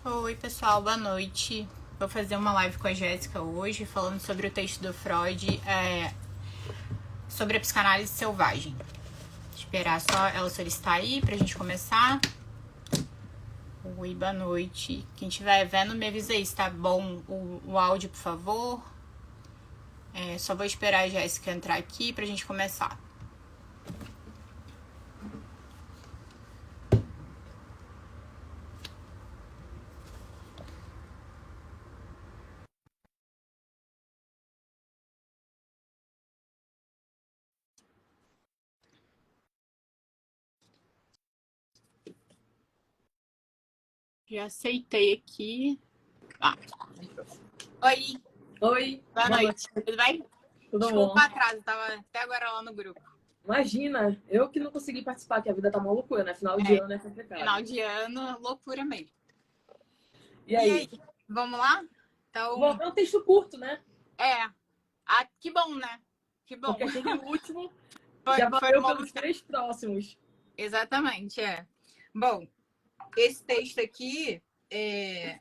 Oi, pessoal, boa noite. Vou fazer uma live com a Jéssica hoje, falando sobre o texto do Freud, sobre a psicanálise selvagem. Esperar só ela solicitar aí pra gente começar. Oi, boa noite. Quem estiver vendo, me avisa aí se tá bom o áudio, por favor. Só vou esperar a Jéssica entrar aqui pra gente começar. Já aceitei aqui. Oi, Oi, boa noite. Tudo bem? Tudo Desculpa bom? o atraso, tava até agora lá no grupo. Imagina, eu que não consegui participar, que a vida tá uma loucura, né? Final de ano é complicado. Final de ano, loucura mesmo. E aí? Vamos lá? Então, Bom, é um texto curto, né? que bom, né? Que bom. Porque aquele último Foi, já foi valeu uma pelos luta. 3 próximos. Exatamente, Bom, esse texto aqui é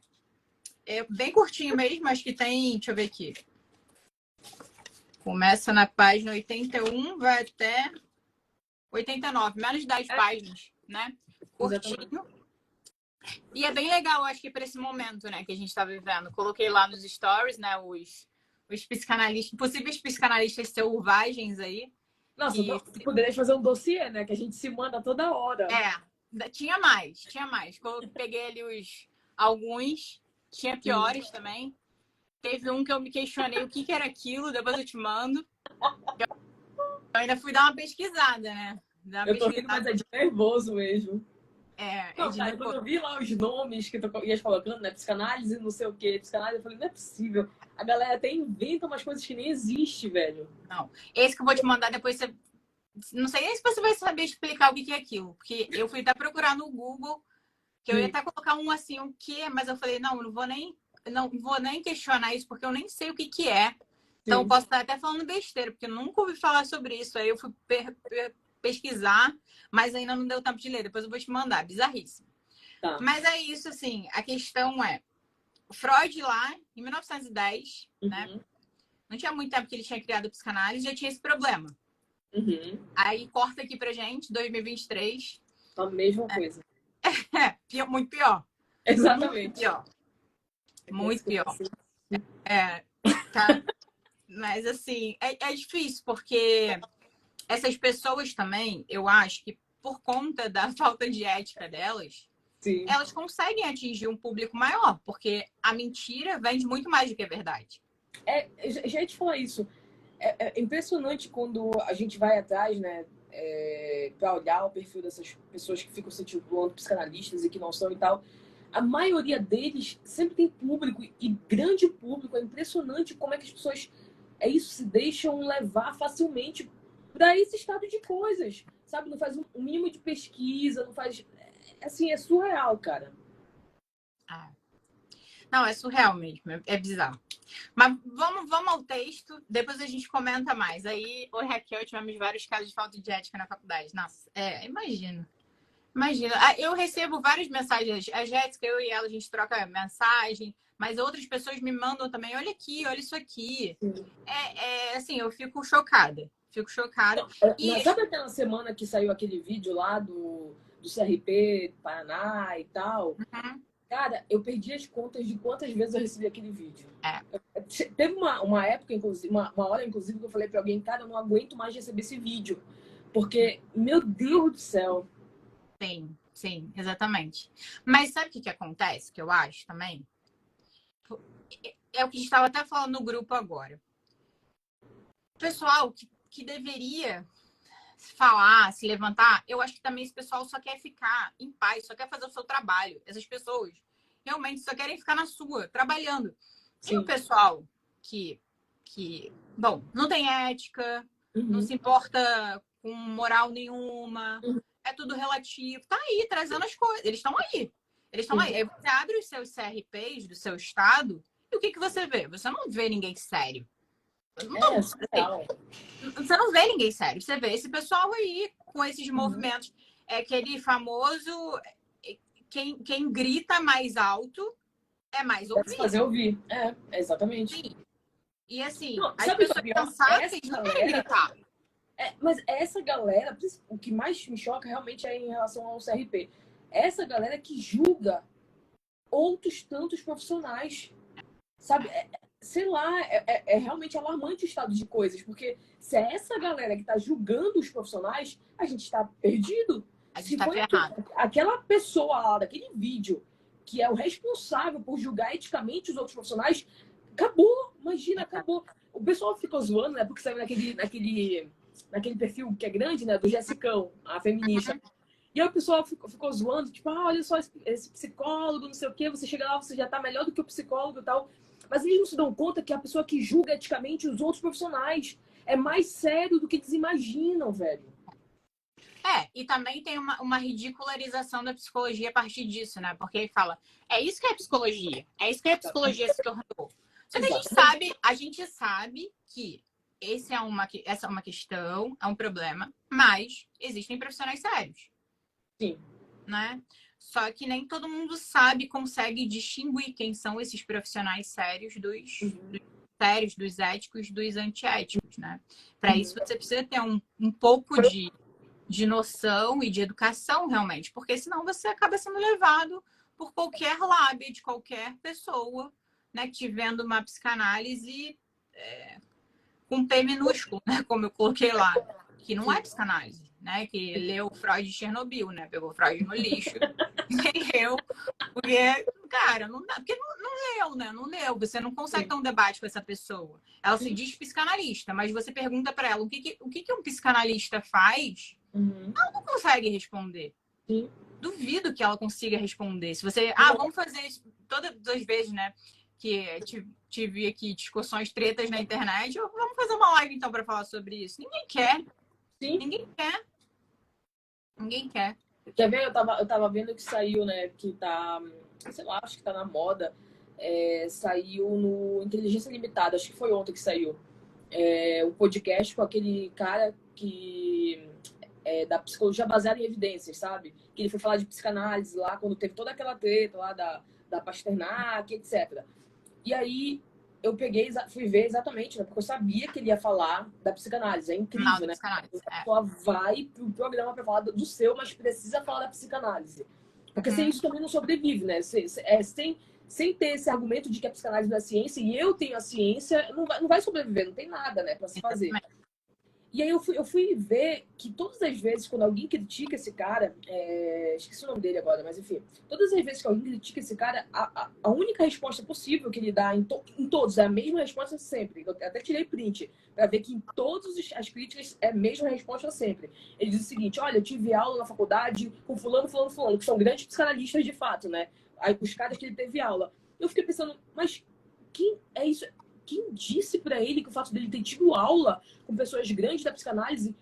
bem curtinho mesmo, acho que tem, deixa eu ver aqui. Começa na página 81, vai até 89, menos de 10 páginas, né? Curtinho. Exatamente. E é bem legal, acho que para esse momento, né, que a gente está vivendo. Coloquei lá nos stories, né, os psicanalistas, possíveis psicanalistas selvagens aí. Nossa, Que... poderia fazer um dossiê, né? Que a gente se manda toda hora. Tinha mais. Peguei ali alguns, tinha piores também. Teve um que eu me questionei o que era aquilo, depois eu te mando. Eu ainda fui dar uma pesquisada, né? Eu tô rindo, mas é de nervoso mesmo. Não, De cara, quando eu vi lá os nomes que tu ias colocando, né? Psicanálise, não sei o quê, psicanálise, eu falei, não é possível. A galera até inventa umas coisas que nem existem, velho. Não. Esse que eu vou te mandar depois, você... Não sei nem se você vai saber explicar o que é aquilo. Porque eu fui até procurar no Google, que eu ia até colocar um assim, o que, mas eu falei, não vou nem questionar isso, porque eu nem sei o que é. Então, eu posso estar até falando besteira, porque eu nunca ouvi falar sobre isso. Aí eu fui pesquisar, mas ainda não deu tempo de ler. Depois eu vou te mandar, bizarríssimo. Tá. Mas é isso, assim, a questão é, Freud lá, em 1910, né? Não tinha muito tempo que ele tinha criado a psicanálise, já tinha esse problema. Aí corta aqui pra gente, 2023. A mesma coisa. Muito pior. Exatamente. Muito pior. Tá. Mas assim, é difícil, porque essas pessoas também, eu acho que por conta da falta de ética delas, elas conseguem atingir um público maior, porque a mentira vende muito mais do que a verdade. Já ia te falar isso. É impressionante quando a gente vai atrás, né, para olhar o perfil dessas pessoas que ficam se titulando psicanalistas e que não são e tal. A maioria deles sempre tem público, e grande público. É impressionante como é que as pessoas se deixam levar facilmente para esse estado de coisas, sabe? Não faz um mínimo de pesquisa, não faz... Assim, é surreal, cara. Não, é surreal mesmo, é bizarro. Mas vamos ao texto, depois a gente comenta mais. Aí, o Raquel, tivemos vários casos de falta de ética na faculdade. Nossa, imagina. Eu recebo várias mensagens. A Jéssica, eu e ela, a gente troca mensagem, mas outras pessoas me mandam também. Olha aqui, olha isso aqui. Assim, eu fico chocada. Sabe aquela semana que saiu aquele vídeo lá do CRP Paraná e tal? Cara, eu perdi as contas de quantas vezes eu recebi aquele vídeo. Teve uma época, inclusive, uma hora, inclusive, que eu falei pra alguém, cara, eu não aguento mais receber esse vídeo. Porque, meu Deus do céu. Sim, exatamente. Mas sabe o que acontece, que eu acho também? É o que a gente estava até falando no grupo agora. O pessoal que deveria falar, se levantar, eu acho que também esse pessoal só quer ficar em paz, só quer fazer o seu trabalho. Essas pessoas realmente só querem ficar na sua, trabalhando. E o pessoal que bom, não tem ética, não se importa com moral nenhuma, é tudo relativo, tá aí trazendo as coisas, eles estão aí. Aí você abre os seus CRPs do seu estado e o que você vê? Você não vê ninguém sério. Você não vê ninguém sério. Você vê esse pessoal aí com esses movimentos. É aquele famoso quem grita mais alto é mais Deve se ouvido. fazer ouvir. Exatamente. Sim. E assim, Não, as sabe o que é pessoas pior? sensáteis não querem gritar. Mas essa galera, o que mais me choca realmente é em relação ao CRP. Essa galera que julga outros tantos profissionais, sabe? Sei lá, é realmente alarmante o estado de coisas, porque se é essa galera que está julgando os profissionais, a gente está perdido. A gente Se tá foi ferrado. aquela pessoa lá daquele vídeo que é o responsável por julgar eticamente os outros profissionais, acabou, imagina, acabou. O pessoal ficou zoando, né? Porque saiu naquele perfil que é grande, né? Do Jessicão, a feminista. E aí o pessoal ficou zoando, tipo, olha só esse psicólogo, não sei o quê, você chega lá, você já tá melhor do que o psicólogo e tal. Mas eles não se dão conta que a pessoa que julga eticamente os outros profissionais é mais sério do que eles imaginam, velho. E também tem uma ridicularização da psicologia a partir disso, né? Porque ele fala, é isso que é psicologia, é isso que a psicologia se tornou. Só que a gente sabe que essa é uma questão, é um problema, mas existem profissionais sérios. Sim. Né? Só que nem todo mundo sabe, consegue distinguir quem são esses profissionais sérios dos éticos, dos antiéticos, né? Para isso você precisa ter um pouco de noção e de educação realmente, porque senão você acaba sendo levado por qualquer lábia de qualquer pessoa, né, que te vendo uma psicanálise com P minúsculo, né, como eu coloquei lá, que não é psicanálise, né, que leu Freud de Chernobyl, né, pegou Freud no lixo, e leu, porque, cara, não dá, porque não leu, né, não leu, você não consegue ter um debate com essa pessoa. Ela se diz psicanalista, mas você pergunta para ela o que um psicanalista faz, ela não consegue responder. Sim. Duvido que ela consiga responder. Se você, vamos fazer isso todas as vezes, né? Que tive aqui discussões, tretas na internet. Vamos fazer uma live então para falar sobre isso. Ninguém quer. Sim. Ninguém quer. Ninguém quer. Quer ver? Eu tava vendo que saiu, né? Que tá, sei lá, acho que tá na moda. Saiu no Inteligência Limitada, acho que foi ontem que saiu. O podcast com aquele cara que da psicologia baseada em evidências, sabe? Que ele foi falar de psicanálise lá, quando teve toda aquela treta lá da Pasternak, etc. E aí eu fui ver exatamente, né? Porque eu sabia que ele ia falar da psicanálise. É incrível, né? A pessoa vai pro programa para falar do seu, mas precisa falar da psicanálise. Porque sem isso também não sobrevive, né? Sem ter esse argumento de que a psicanálise não é ciência e eu tenho a ciência, não vai sobreviver, não tem nada, né, para se fazer. E aí eu fui ver que todas as vezes, quando alguém critica esse cara, esqueci o nome dele agora, mas enfim, todas as vezes que alguém critica esse cara, a única resposta possível que ele dá em todos, é a mesma resposta sempre. Eu até tirei print, para ver que em todas as críticas é a mesma resposta sempre. Ele diz o seguinte: olha, eu tive aula na faculdade com fulano, que são grandes psicanalistas de fato, né? Aí os caras que ele teve aula. Eu fiquei pensando, mas quem é isso? Quem disse para ele que o fato dele ter tido aula com pessoas grandes da psicanálise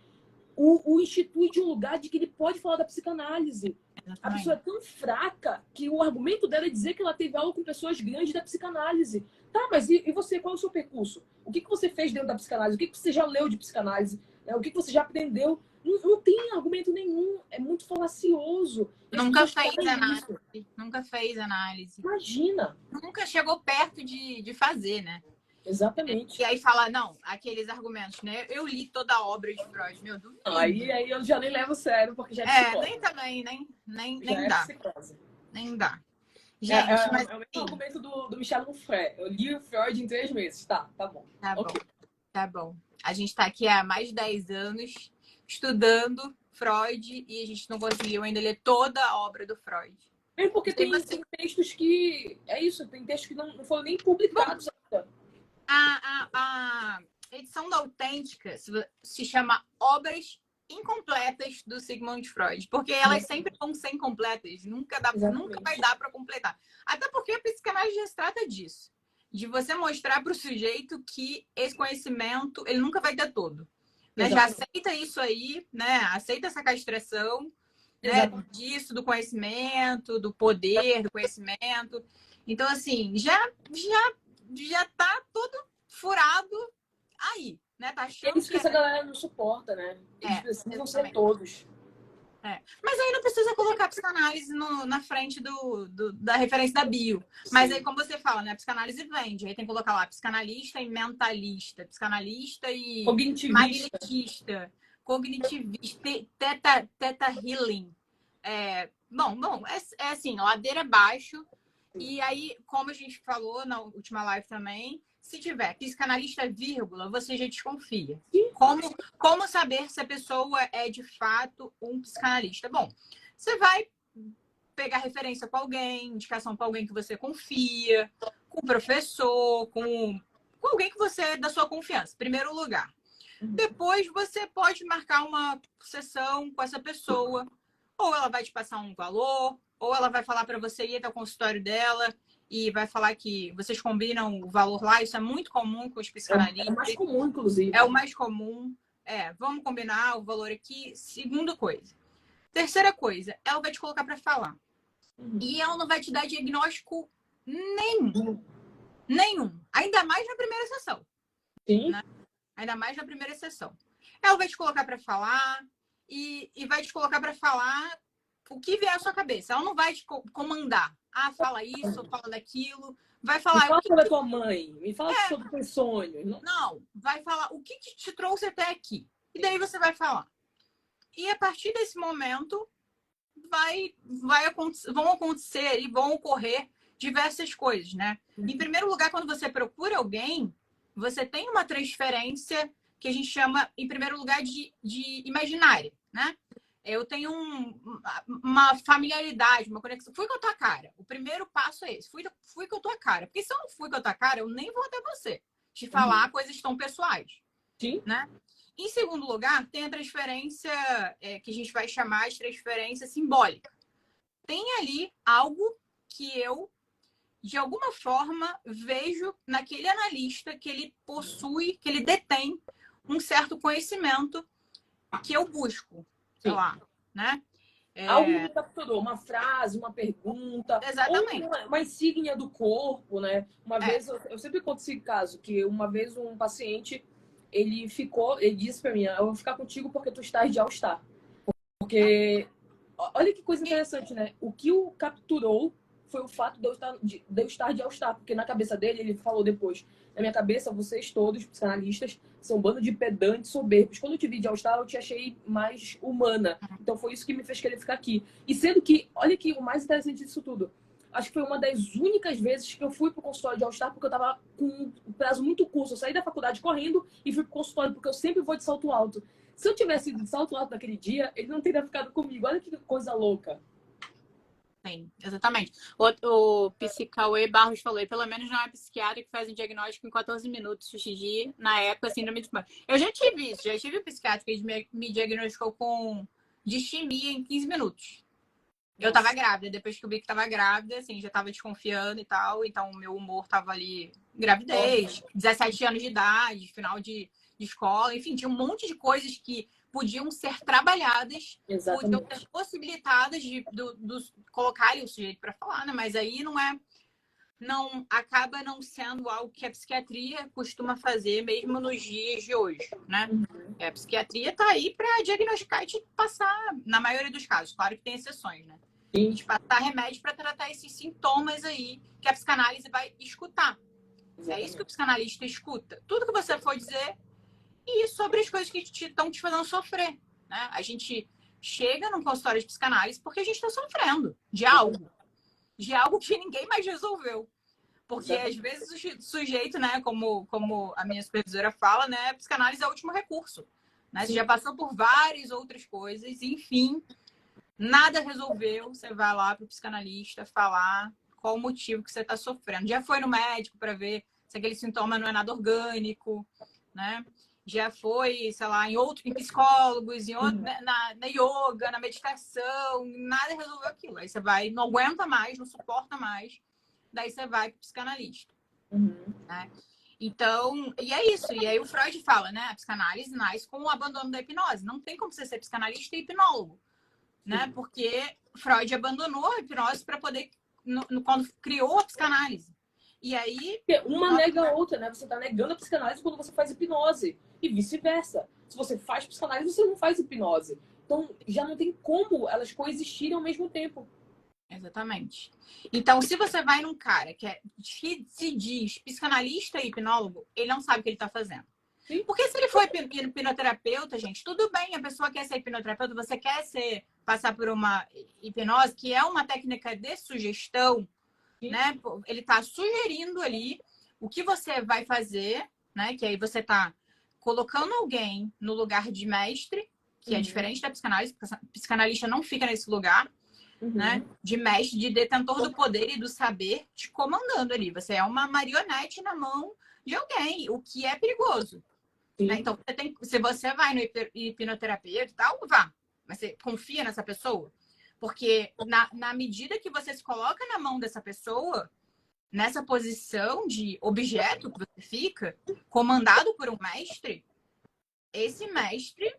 o institui de um lugar de que ele pode falar da psicanálise? A pessoa é tão fraca que o argumento dela é dizer que ela teve aula com pessoas grandes da psicanálise. Tá, mas e você? Qual é o seu percurso? O que você fez dentro da psicanálise? O que você já leu de psicanálise? O que você já aprendeu? Não tem argumento nenhum. É muito falacioso. Nunca fez análise. Nunca fez análise. Imagina. Nunca chegou perto de fazer, né? Exatamente. E aí fala, não, aqueles argumentos, né? Eu li toda a obra de Freud, meu Deus. Aí eu já nem levo sério, porque já é psicose. Nem também, nem já dá. Psicose. Nem dá. Gente, mas... É o mesmo argumento do Michel Onfray. Eu li o Freud em 3 meses. Tá bom. Tá bom. Tá bom. A gente tá aqui há mais de 10 anos estudando Freud e a gente não conseguiu ainda ler toda a obra do Freud. É porque tem textos que... É isso, tem textos que não foram nem publicados ainda. A edição da Autêntica se chama Obras Incompletas do Sigmund Freud, porque elas sempre vão ser incompletas, nunca vai dar para completar. Até porque a psicanálise já se trata disso, de você mostrar para o sujeito que esse conhecimento ele nunca vai ter todo. Né? Já aceita isso aí, né? Aceita essa castração, né? Disso, do conhecimento, do poder, do conhecimento. Então, assim, já tá todo furado aí, né? Tá achando isso que essa galera não suporta, né? Eles precisam ser todos. Mas aí não precisa colocar psicanálise na frente da referência da bio. Mas aí, como você fala, né? Psicanálise vende. Aí tem que colocar lá psicanalista e mentalista, psicanalista e Cognitivista. magnetista, cognitivista, teta healing. Bom, é assim, ladeira abaixo. E aí, como a gente falou na última live também, se tiver psicanalista, vírgula, você já desconfia. Como saber se a pessoa é de fato um psicanalista? Bom, você vai pegar referência com alguém, indicação para alguém que você confia, com o professor, com alguém que você é da sua confiança, em primeiro lugar. Depois você pode marcar uma sessão com essa pessoa, ou ela vai te passar um valor, ou ela vai falar para você ir até o consultório dela e vai falar que vocês combinam o valor lá. Isso é muito comum com os psicanalistas. É o mais comum, inclusive. É o mais comum. Vamos combinar o valor aqui. Segunda coisa. Terceira coisa, ela vai te colocar para falar. E ela não vai te dar diagnóstico nenhum. Nenhum. Ainda mais na primeira sessão. Sim. Né? Ainda mais na primeira sessão. Ela vai te colocar para falar e vai te colocar para falar o que vier à sua cabeça. Ela não vai te comandar. Fala isso, fala daquilo. Vai falar... Me fala sobre a tua mãe. Me fala sobre o teu sonho. Não, vai falar o que te trouxe até aqui. E daí você vai falar. E a partir desse momento, vão acontecer e vão ocorrer diversas coisas, né? Em primeiro lugar, quando você procura alguém, você tem uma transferência que a gente chama, em primeiro lugar, de imaginária, né? Eu tenho uma familiaridade, uma conexão. Fui com a tua cara. O primeiro passo é esse. Fui com a tua cara. Porque se eu não fui com a tua cara, eu nem vou até você te falar coisas tão pessoais. Sim. Né? Em segundo lugar, tem a transferência que a gente vai chamar de transferência simbólica. Tem ali algo que eu, de alguma forma, vejo naquele analista que ele possui, que ele detém um certo conhecimento que eu busco. Sei lá, né? Algo que capturou, uma frase, uma pergunta, exatamente. ou uma insígnia do corpo, né? Uma vez, eu sempre conto esse caso, que uma vez um paciente, ele disse pra mim, eu vou ficar contigo porque tu estás de All-Star. Porque, olha que coisa interessante, né? O que o capturou foi o fato de eu estar de All-Star, porque na cabeça dele, ele falou depois, na minha cabeça, vocês todos, psicanalistas, são um bando de pedantes soberbos. Quando eu te vi de All-Star, eu te achei mais humana. Então foi isso que me fez querer ficar aqui. E sendo que, olha que o mais interessante disso tudo, acho que foi uma das únicas vezes que eu fui pro consultório de All-Star porque eu tava com um prazo muito curto. Eu saí da faculdade correndo e fui pro consultório, porque eu sempre vou de salto alto. Se eu tivesse ido de salto alto naquele dia, ele não teria ficado comigo. Olha que coisa louca. Sim, exatamente. O Psicauê Barros falou, e pelo menos não é psiquiatra que faz um diagnóstico em 14 minutos, XG, na época, síndrome de Pânico. Eu já tive isso, já tive um psiquiatra que me diagnosticou com distimia em 15 minutos. Eu tava grávida, depois que eu vi que tava grávida, assim, já tava desconfiando e tal, então o meu humor tava ali, gravidez, 17 anos de idade, final de escola, enfim, tinha um monte de coisas que podiam ser trabalhadas, Exatamente. podiam ser possibilitadas de colocar ali o sujeito para falar, né? Mas aí acaba não sendo algo que a psiquiatria costuma fazer mesmo nos dias de hoje, né? A psiquiatria está aí para diagnosticar e te passar, na maioria dos casos, claro que tem exceções, né? Sim. Te passar remédio para tratar esses sintomas aí que a psicanálise vai escutar. Exatamente. É isso que o psicanalista escuta. Tudo que você for dizer e sobre as coisas que estão te fazendo sofrer, né? A gente chega num consultório de psicanálise porque a gente está sofrendo de algo que ninguém mais resolveu. Porque às vezes o sujeito, né, como a minha supervisora fala, né, a psicanálise é o último recurso. Né? Você já passou por várias outras coisas, enfim, nada resolveu. Você vai lá para o psicanalista falar qual o motivo que você está sofrendo. Já foi no médico para ver se aquele sintoma não é nada orgânico, né? Já foi, sei lá, em psicólogos, na yoga, na meditação, nada resolveu aquilo. Aí você vai, não aguenta mais, não suporta mais, daí você vai para o psicanalista. Né? Então, e é isso. E aí o Freud fala, né? A psicanálise nasce com o abandono da hipnose. Não tem como você ser psicanalista e hipnólogo, né? Porque Freud abandonou a hipnose para poder, quando criou a psicanálise. E aí... Uma nega a outra, né? Você tá negando a psicanálise quando você faz hipnose. E vice-versa. Se você faz psicanálise, você não faz hipnose. Então, já não tem como elas coexistirem ao mesmo tempo. Exatamente. Então, se você vai num cara que se diz psicanalista e hipnólogo, ele não sabe o que ele está fazendo. Sim. Porque se ele for hipnoterapeuta, gente, tudo bem, a pessoa quer ser hipnoterapeuta, você quer passar por uma hipnose, que é uma técnica de sugestão, Sim. né? Ele está sugerindo ali o que você vai fazer, né? Que aí você está colocando alguém no lugar de mestre, que é diferente da psicanálise, porque a psicanalista não fica nesse lugar, né? De mestre, de detentor do poder e do saber, te comandando ali. Você é uma marionete na mão de alguém, o que é perigoso. Né? Então, se você vai no hipnoterapeuta e tal, vá. Mas você confia nessa pessoa? Porque na medida que você se coloca na mão dessa pessoa, nessa posição de objeto que você fica, comandado por um mestre, esse mestre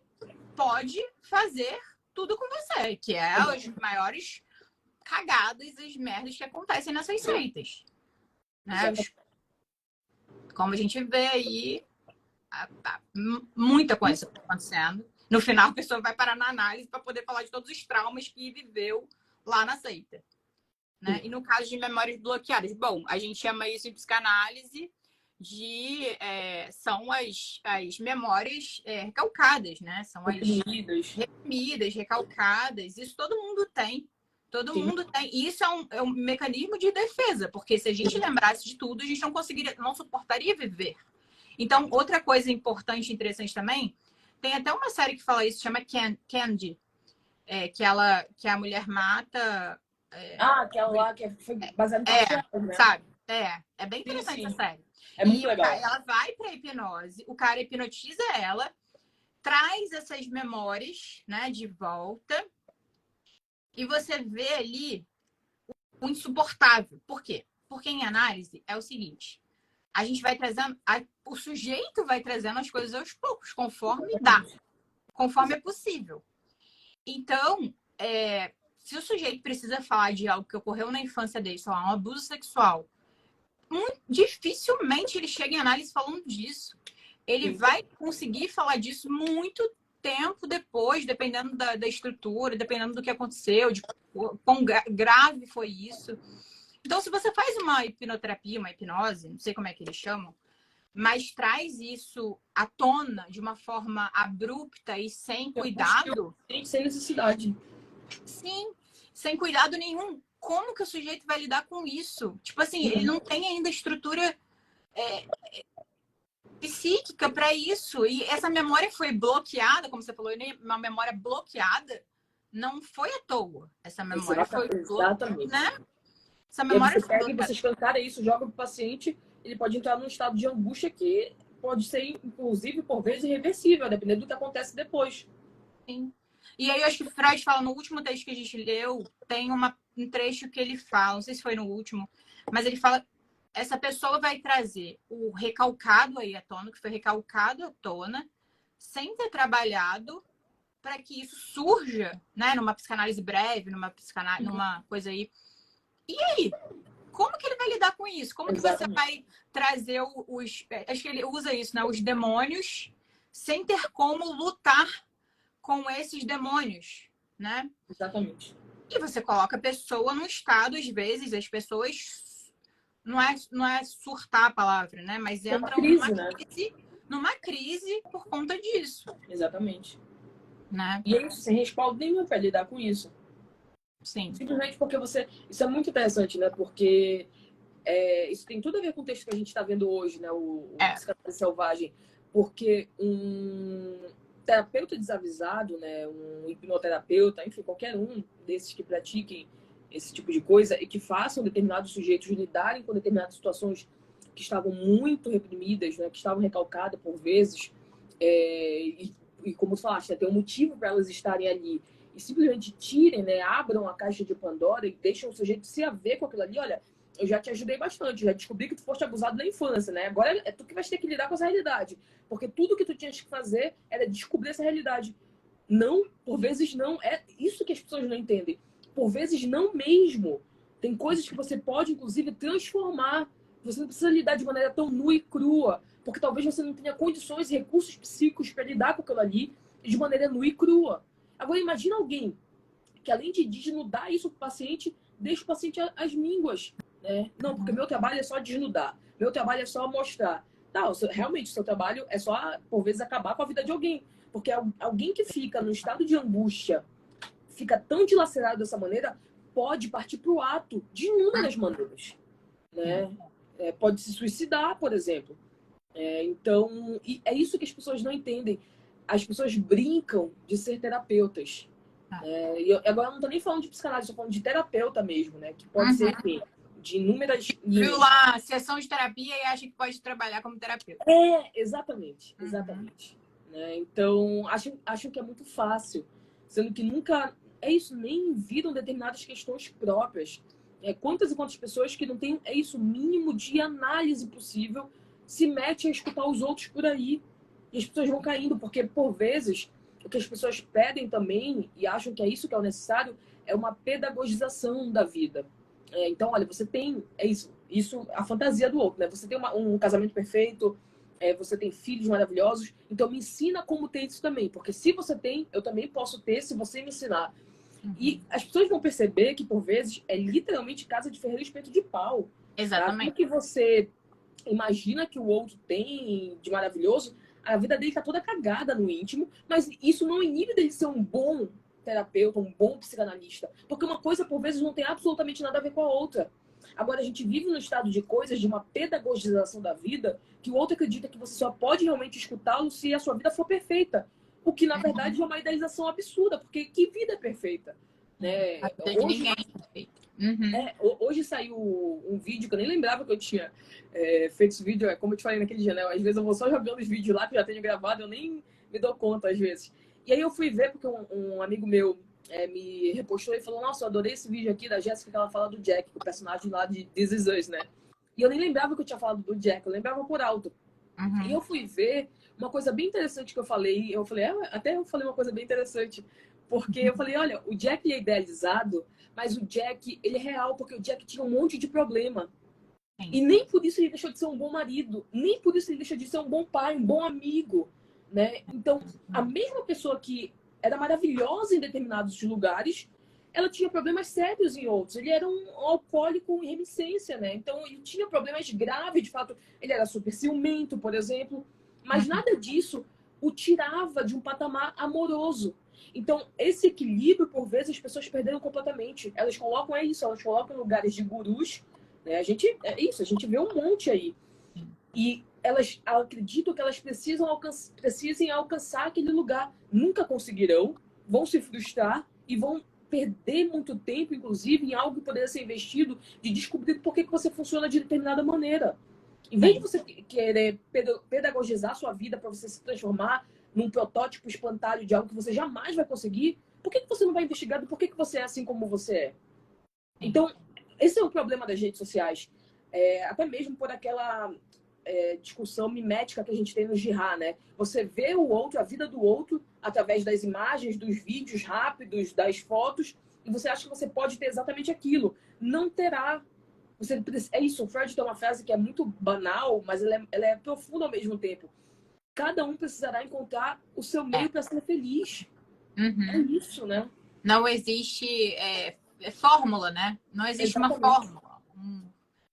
pode fazer tudo com você, que é as maiores cagadas, as merdas que acontecem nessas seitas. Né? Como a gente vê aí, muita coisa acontecendo. No final, a pessoa vai parar na análise para poder falar de todos os traumas que viveu lá na seita. Né? E no caso de memórias bloqueadas, bom, a gente chama isso em psicanálise são as memórias recalcadas, né? São as reprimidas, recalcadas. Isso todo mundo tem. Todo mundo tem. E isso é um mecanismo de defesa, porque se a gente lembrasse de tudo, a gente não suportaria viver. Então, outra coisa importante e interessante também, tem até uma série que fala isso, chama Candy, que a mulher mata... aquela lá que foi baseada em fatos, né? Sabe? É bem interessante essa série. É muito legal. Ela vai pra hipnose, o cara hipnotiza ela, traz essas memórias, né, de volta, e você vê ali o insuportável. Por quê? Porque em análise é o seguinte, a gente vai trazendo, o sujeito vai trazendo as coisas aos poucos, conforme dá, conforme é possível. Então, se o sujeito precisa falar de algo que ocorreu na infância dele, sei lá, um abuso sexual, muito dificilmente ele chega em análise falando disso. Ele vai conseguir falar disso muito tempo depois, dependendo da estrutura, dependendo do que aconteceu, de quão grave foi isso. Então, se você faz uma hipnoterapia, uma hipnose, não sei como é que eles chamam, mas traz isso à tona de uma forma abrupta e sem cuidado... Sem necessidade. Sim, sem cuidado nenhum. Como que o sujeito vai lidar com isso? Tipo assim, ele não tem ainda estrutura psíquica para isso. E essa memória foi bloqueada, como você falou, uma memória bloqueada não foi à toa. Essa memória foi exatamente. Né? Essa memória você pega e você escancara isso, joga para o paciente, ele pode entrar num estado de angústia que pode ser, inclusive, por vezes, irreversível, dependendo do que acontece depois. Sim. E aí, eu acho que o Freud fala, no último texto que a gente leu, tem um trecho que ele fala, não sei se foi no último, mas ele fala, essa pessoa vai trazer o recalcado aí à tona, que foi recalcado à tona, sem ter trabalhado para que isso surja, né, numa psicanálise breve, numa coisa aí. E aí? Como que ele vai lidar com isso? Como que você vai trazer acho que ele usa isso, né, os demônios, sem ter como lutar com esses demônios, né? Exatamente. E você coloca a pessoa num estado, às vezes, as pessoas... Não é surtar a palavra, né? Mas entram numa crise por conta disso. Exatamente. Né? E é isso, sem respaldo nenhum para lidar com isso. Sim. Simplesmente porque você... Isso é muito interessante, né? Porque isso tem tudo a ver com o texto que a gente está vendo hoje, né? O Psicanálise Selvagem. Porque um terapeuta desavisado, né, um hipnoterapeuta, enfim, qualquer um desses que pratiquem esse tipo de coisa e que façam determinados sujeitos lidarem com determinadas situações que estavam muito reprimidas, né, que estavam recalcadas por vezes, e como tu falaste, né, tem um motivo para elas estarem ali, e simplesmente tirem, né, abram a caixa de Pandora e deixam o sujeito se haver com aquilo ali. Olha, eu já te ajudei bastante, já descobri que tu foste abusado na infância, né? Agora é tu que vais ter que lidar com essa realidade. Porque tudo que tu tinhas que fazer era descobrir essa realidade. Não, por vezes não. É isso que as pessoas não entendem. Por vezes não mesmo. Tem coisas que você pode, inclusive, transformar. Você não precisa lidar de maneira tão nua e crua. Porque talvez você não tenha condições e recursos psíquicos para lidar com aquilo ali de maneira nua e crua. Agora, imagina alguém que, além de desnudar isso para o paciente, deixa o paciente às mínguas, né? Não, porque meu trabalho é só desnudar, meu trabalho é só mostrar. Não, realmente, o seu trabalho é só, por vezes, acabar com a vida de alguém. Porque alguém que fica no estado de angústia, fica tão dilacerado dessa maneira, pode partir para o ato de inúmeras maneiras, né? Pode se suicidar, por exemplo. Então, é isso que as pessoas não entendem. As pessoas brincam de ser terapeutas. E agora eu não estou nem falando de psicanálise, estou falando de terapeuta mesmo, né? Que pode ser de inúmeras linhas. Viu lá, sessão de terapia e acha que pode trabalhar como terapeuta. Exatamente, exatamente. Né? Então, acho que é muito fácil, sendo que nunca, nem viram determinadas questões próprias. Quantas e quantas pessoas que não têm, isso, mínimo de análise possível, se metem a escutar os outros por aí. E as pessoas vão caindo, porque, por vezes, o que as pessoas pedem também, e acham que é isso que é o necessário, é uma pedagogização da vida. Então, olha, você tem, isso, a fantasia do outro, né? Você tem um casamento perfeito, você tem filhos maravilhosos, então me ensina como ter isso também, porque se você tem, eu também posso ter se você me ensinar. E as pessoas vão perceber que, por vezes, é literalmente casa de ferreiro e espeto de pau. Exatamente. O que você imagina que o outro tem de maravilhoso, a vida dele tá toda cagada no íntimo, mas isso não inibe dele ser um bom terapeuta, um bom psicanalista. Porque uma coisa, por vezes, não tem absolutamente nada a ver com a outra. Agora, a gente vive no estado de coisas, de uma pedagogização da vida, que o outro acredita que você só pode realmente escutá-lo se a sua vida for perfeita. O que, na verdade, é uma idealização absurda, porque que vida é perfeita? Né? Hoje saiu um vídeo que eu nem lembrava que eu tinha feito esse vídeo, como eu te falei naquele dia, né? Às vezes eu vou só jogando os vídeos lá que eu já tenho gravado, eu nem me dou conta às vezes. E aí eu fui ver, porque um amigo meu me repostou e falou: nossa, eu adorei esse vídeo aqui da Jéssica, que ela fala do Jack, o personagem lá de This Is Us, né? E eu nem lembrava que eu tinha falado do Jack, eu lembrava por alto. E eu fui ver uma coisa bem interessante que eu falei, até eu falei uma coisa bem interessante, porque eu falei, olha, o Jack ele é idealizado, mas o Jack, ele é real, porque o Jack tinha um monte de problema. Sim. E nem por isso ele deixou de ser um bom marido, nem por isso ele deixou de ser um bom pai, um bom amigo, né? Então, a mesma pessoa que era maravilhosa em determinados lugares, ela tinha problemas sérios em outros. Ele era um alcoólico em remissência, né? Então, ele tinha problemas graves, de fato. Ele era super ciumento, por exemplo. Mas nada disso o tirava de um patamar amoroso. Então, esse equilíbrio, por vezes, as pessoas perderam completamente. Elas colocam elas colocam em lugares de gurus, né? A gente vê um monte aí. E elas acreditam que elas precisem alcançar aquele lugar. Nunca conseguirão, vão se frustrar e vão perder muito tempo, inclusive, em algo que poderia ser investido de descobrir por que você funciona de determinada maneira. Em vez de você querer pedagogizar a sua vida para você se transformar num protótipo espantalho de algo que você jamais vai conseguir, por que você não vai investigar do porquê que você é assim como você é? Então, esse é o problema das redes sociais. Até mesmo por aquela discussão mimética que a gente tem no Jihad, né? Você vê o outro, a vida do outro, através das imagens, dos vídeos rápidos, das fotos, e você acha que você pode ter exatamente aquilo. Não terá. O Freud tem uma frase que é muito banal, mas ela é profunda ao mesmo tempo. Cada um precisará encontrar o seu meio para ser feliz. É isso, né? Não existe fórmula, né? Não existe uma fórmula.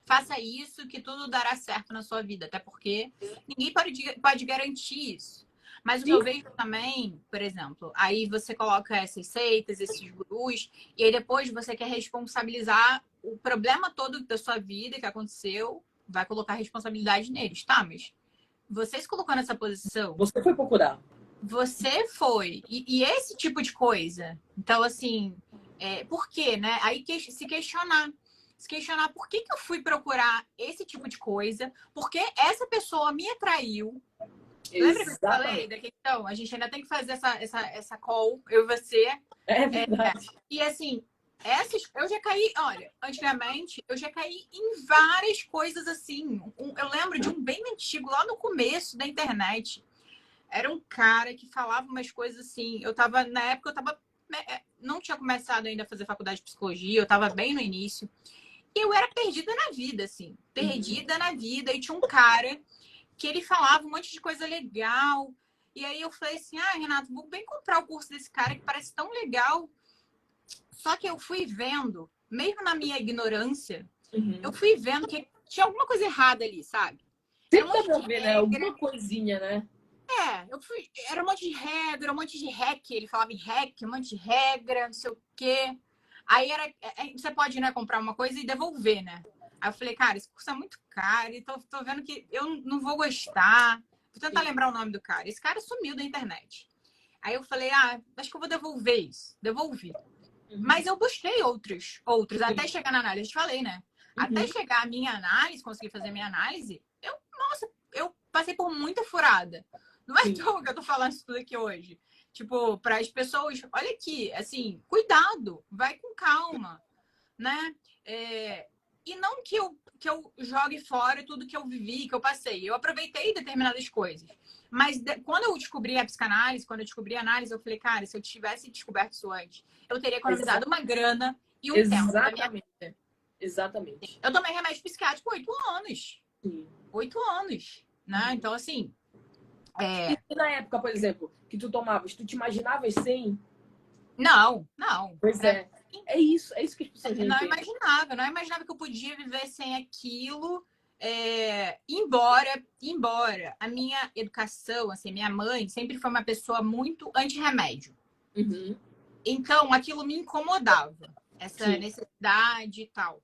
Faça isso que tudo dará certo na sua vida. Até porque ninguém pode garantir isso. Mas o que eu vejo também, por exemplo, aí você coloca essas seitas, esses gurus, e aí depois você quer responsabilizar o problema todo da sua vida que aconteceu, vai colocar responsabilidade neles, tá? Mas você se colocou nessa posição. Você foi procurar. Você foi. E esse tipo de coisa. Então, assim, por quê, né? Aí se questionar. Se questionar por que eu fui procurar esse tipo de coisa, porque essa pessoa me atraiu. Lembra que eu falei da questão? A gente ainda tem que fazer essa call, eu e você. É verdade. E assim, eu já caí, olha, antigamente eu já caí em várias coisas assim. Eu lembro de um bem antigo, lá no começo da internet. Era um cara que falava umas coisas assim. Na época, não tinha começado ainda a fazer faculdade de psicologia, eu tava bem no início. E eu era perdida na vida, assim. Perdida na vida. E tinha um cara que ele falava um monte de coisa legal. E aí eu falei assim, Renato, vou bem comprar o curso desse cara que parece tão legal. Só que eu fui vendo, mesmo na minha ignorância, eu fui vendo que tinha alguma coisa errada ali, sabe? Era um Sempre dá monte pra de ver, né? regra. Alguma coisinha, né? Era um monte de regra, um monte de hack. Ele falava em hack, um monte de regra, não sei o quê. Aí você pode, né, comprar uma coisa e devolver, né? Aí eu falei, cara, esse curso é muito caro, e tô vendo que eu não vou gostar. Vou tentar lembrar o nome do cara. Esse cara sumiu da internet. Aí eu falei, acho que eu vou devolver isso. Devolvi. Mas eu busquei outros, até chegar na análise. Eu te falei, né? Até chegar a minha análise, conseguir fazer a minha análise, eu passei por muita furada. Não é à toa que eu tô falando isso tudo aqui hoje. Tipo, para as pessoas, olha aqui, assim, cuidado, vai com calma, né? E não que eu jogue fora tudo que eu vivi, que eu passei. Eu aproveitei determinadas coisas. Mas quando eu descobri a psicanálise, quando eu descobri a análise, eu falei, cara, se eu tivesse descoberto isso antes, eu teria economizado uma grana e um tempo da minha vida. Exatamente. Eu tomei remédio psiquiátrico por 8 anos. Sim. 8 anos, né? Então, assim... E na época, por exemplo, que tu tomavas, tu te imaginavas sem? Não. Pois é. É isso que as pessoas não Não entendem. não imaginava que eu podia viver sem aquilo. Embora a minha educação, assim, minha mãe sempre foi uma pessoa muito anti-remédio. Então, aquilo me incomodava, essa necessidade e tal.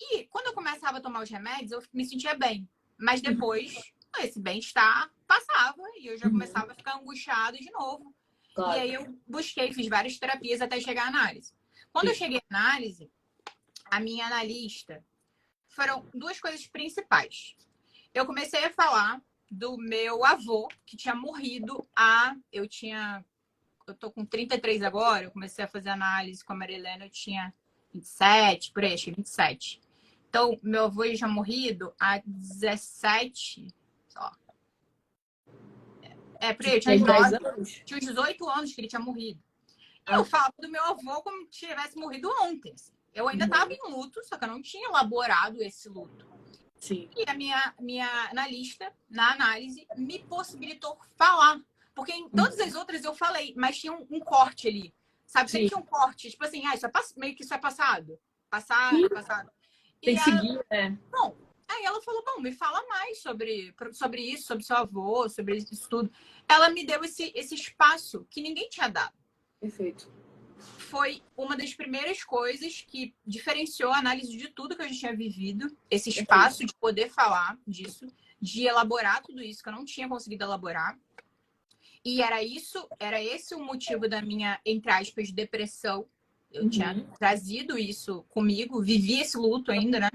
E quando eu começava a tomar os remédios, eu me sentia bem. Mas depois, esse bem-estar passava e eu já começava a ficar angustiada de novo. Claro. E aí eu busquei, fiz várias terapias até chegar à análise. Quando eu cheguei à análise, a minha analista, foram duas coisas principais. Eu comecei a falar do meu avô, que tinha morrido eu tô com 33 agora, eu comecei a fazer análise com a Marilena, eu tinha 27, por aí, acho que 27. Então, meu avô já morrido há 17, só. Por aí, eu tinha uns 18 anos que ele tinha morrido. E eu falava do meu avô como se tivesse morrido ontem. Eu ainda estava em luto, só que eu não tinha elaborado esse luto. Sim. E a minha analista, na análise, me possibilitou falar. Porque em todas as outras eu falei, mas tinha um corte ali. Sabe? Sempre tinha um corte. Tipo assim, meio que isso é passado. Passado. Tem E que seguir, né? bom, aí ela falou, bom, me fala mais sobre isso, sobre seu avô, sobre isso tudo. Ela me deu esse espaço que ninguém tinha dado. Perfeito. Foi uma das primeiras coisas que diferenciou a análise de tudo que a gente tinha vivido, esse espaço de poder falar disso, de elaborar tudo isso que eu não tinha conseguido elaborar. E era esse o motivo da minha, entre aspas, depressão. Eu tinha trazido isso comigo, vivi esse luto ainda, né?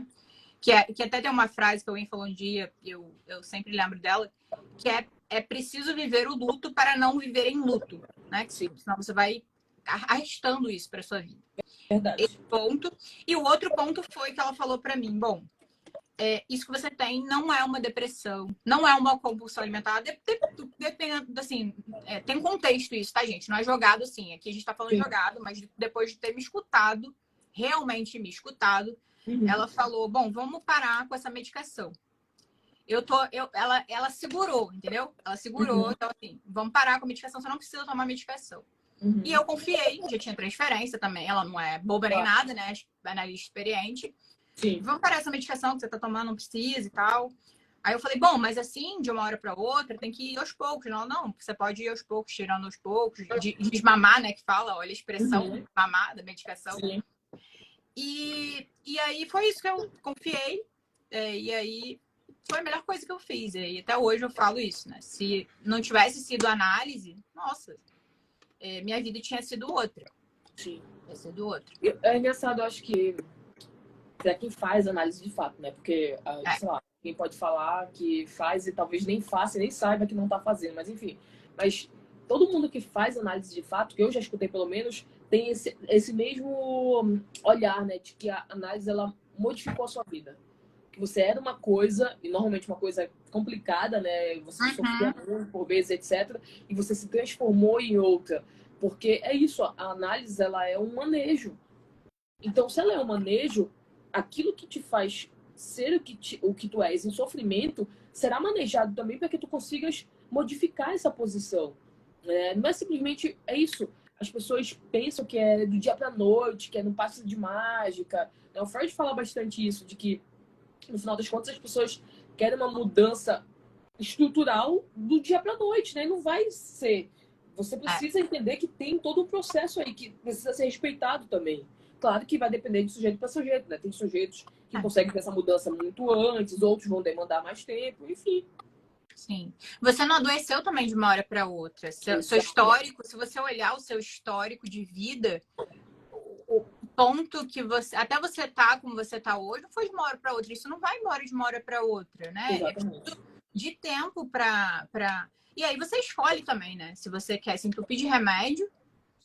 Que até tem uma frase que alguém falou um dia, eu sempre lembro dela, que é preciso viver o luto para não viver em luto, né? Senão você vai arrastando isso para sua vida. Verdade. Esse ponto. E o outro ponto foi que ela falou para mim, bom, isso que você tem não é uma depressão, não é uma compulsão alimentar, depende, assim, tem um contexto isso, tá, gente? Não é jogado assim, aqui a gente tá falando jogado, mas depois de ter me escutado, realmente me escutado, ela falou, bom, vamos parar com essa medicação. Ela segurou, entendeu? Ela segurou, então assim, vamos parar com a medicação, você não precisa tomar medicação. E eu confiei, já tinha transferência também, ela não é boba nem nada, né? Analista experiente. Sim. Vamos parar essa medicação que você tá tomando, não precisa e tal. Aí eu falei, bom, mas assim, de uma hora para outra, tem que ir aos poucos. Não, você pode ir aos poucos, tirando aos poucos, desmamar, né, que fala, olha a expressão, mamar da medicação. Sim. E aí foi isso que eu confiei, e aí foi a melhor coisa que eu fiz. E até hoje eu falo isso, né? Se não tivesse sido análise, nossa, minha vida tinha sido outra. Sim. Tinha sido outra. É engraçado, eu acho que para quem faz análise de fato, né? Porque, sei lá, quem pode falar que faz e talvez nem faça e nem saiba que não tá fazendo, mas enfim. Mas todo mundo que faz análise de fato, que eu já escutei pelo menos, tem esse mesmo olhar, né? De que a análise, ela modificou a sua vida. Que você era uma coisa, e normalmente uma coisa complicada, né? Você sofria muito por vezes, etc. E você se transformou em outra. Porque é isso, a análise, ela é um manejo. Então, se ela é um manejo, aquilo que te faz ser o que tu és em sofrimento será manejado também para que tu consigas modificar essa posição. Não é simplesmente, é isso. As pessoas pensam que é do dia para a noite, que é no passe de mágica. O Freud fala bastante isso, de que, no final das contas, as pessoas querem uma mudança estrutural do dia para a noite, né? Não vai ser. Você precisa entender que tem todo um processo aí que precisa ser respeitado também. Claro que vai depender de sujeito para sujeito, né? Tem sujeitos que conseguem ter essa mudança muito antes, outros vão demandar mais tempo, enfim. Sim. Você não adoeceu também de uma hora para outra. Seu histórico, se você olhar o seu histórico de vida, o ponto que você, até você tá como você tá hoje, não foi de uma hora para outra. Isso não vai embora de uma hora para outra, né? Exatamente. É de tempo para E aí você escolhe também, né? Se você quer se entupir de remédio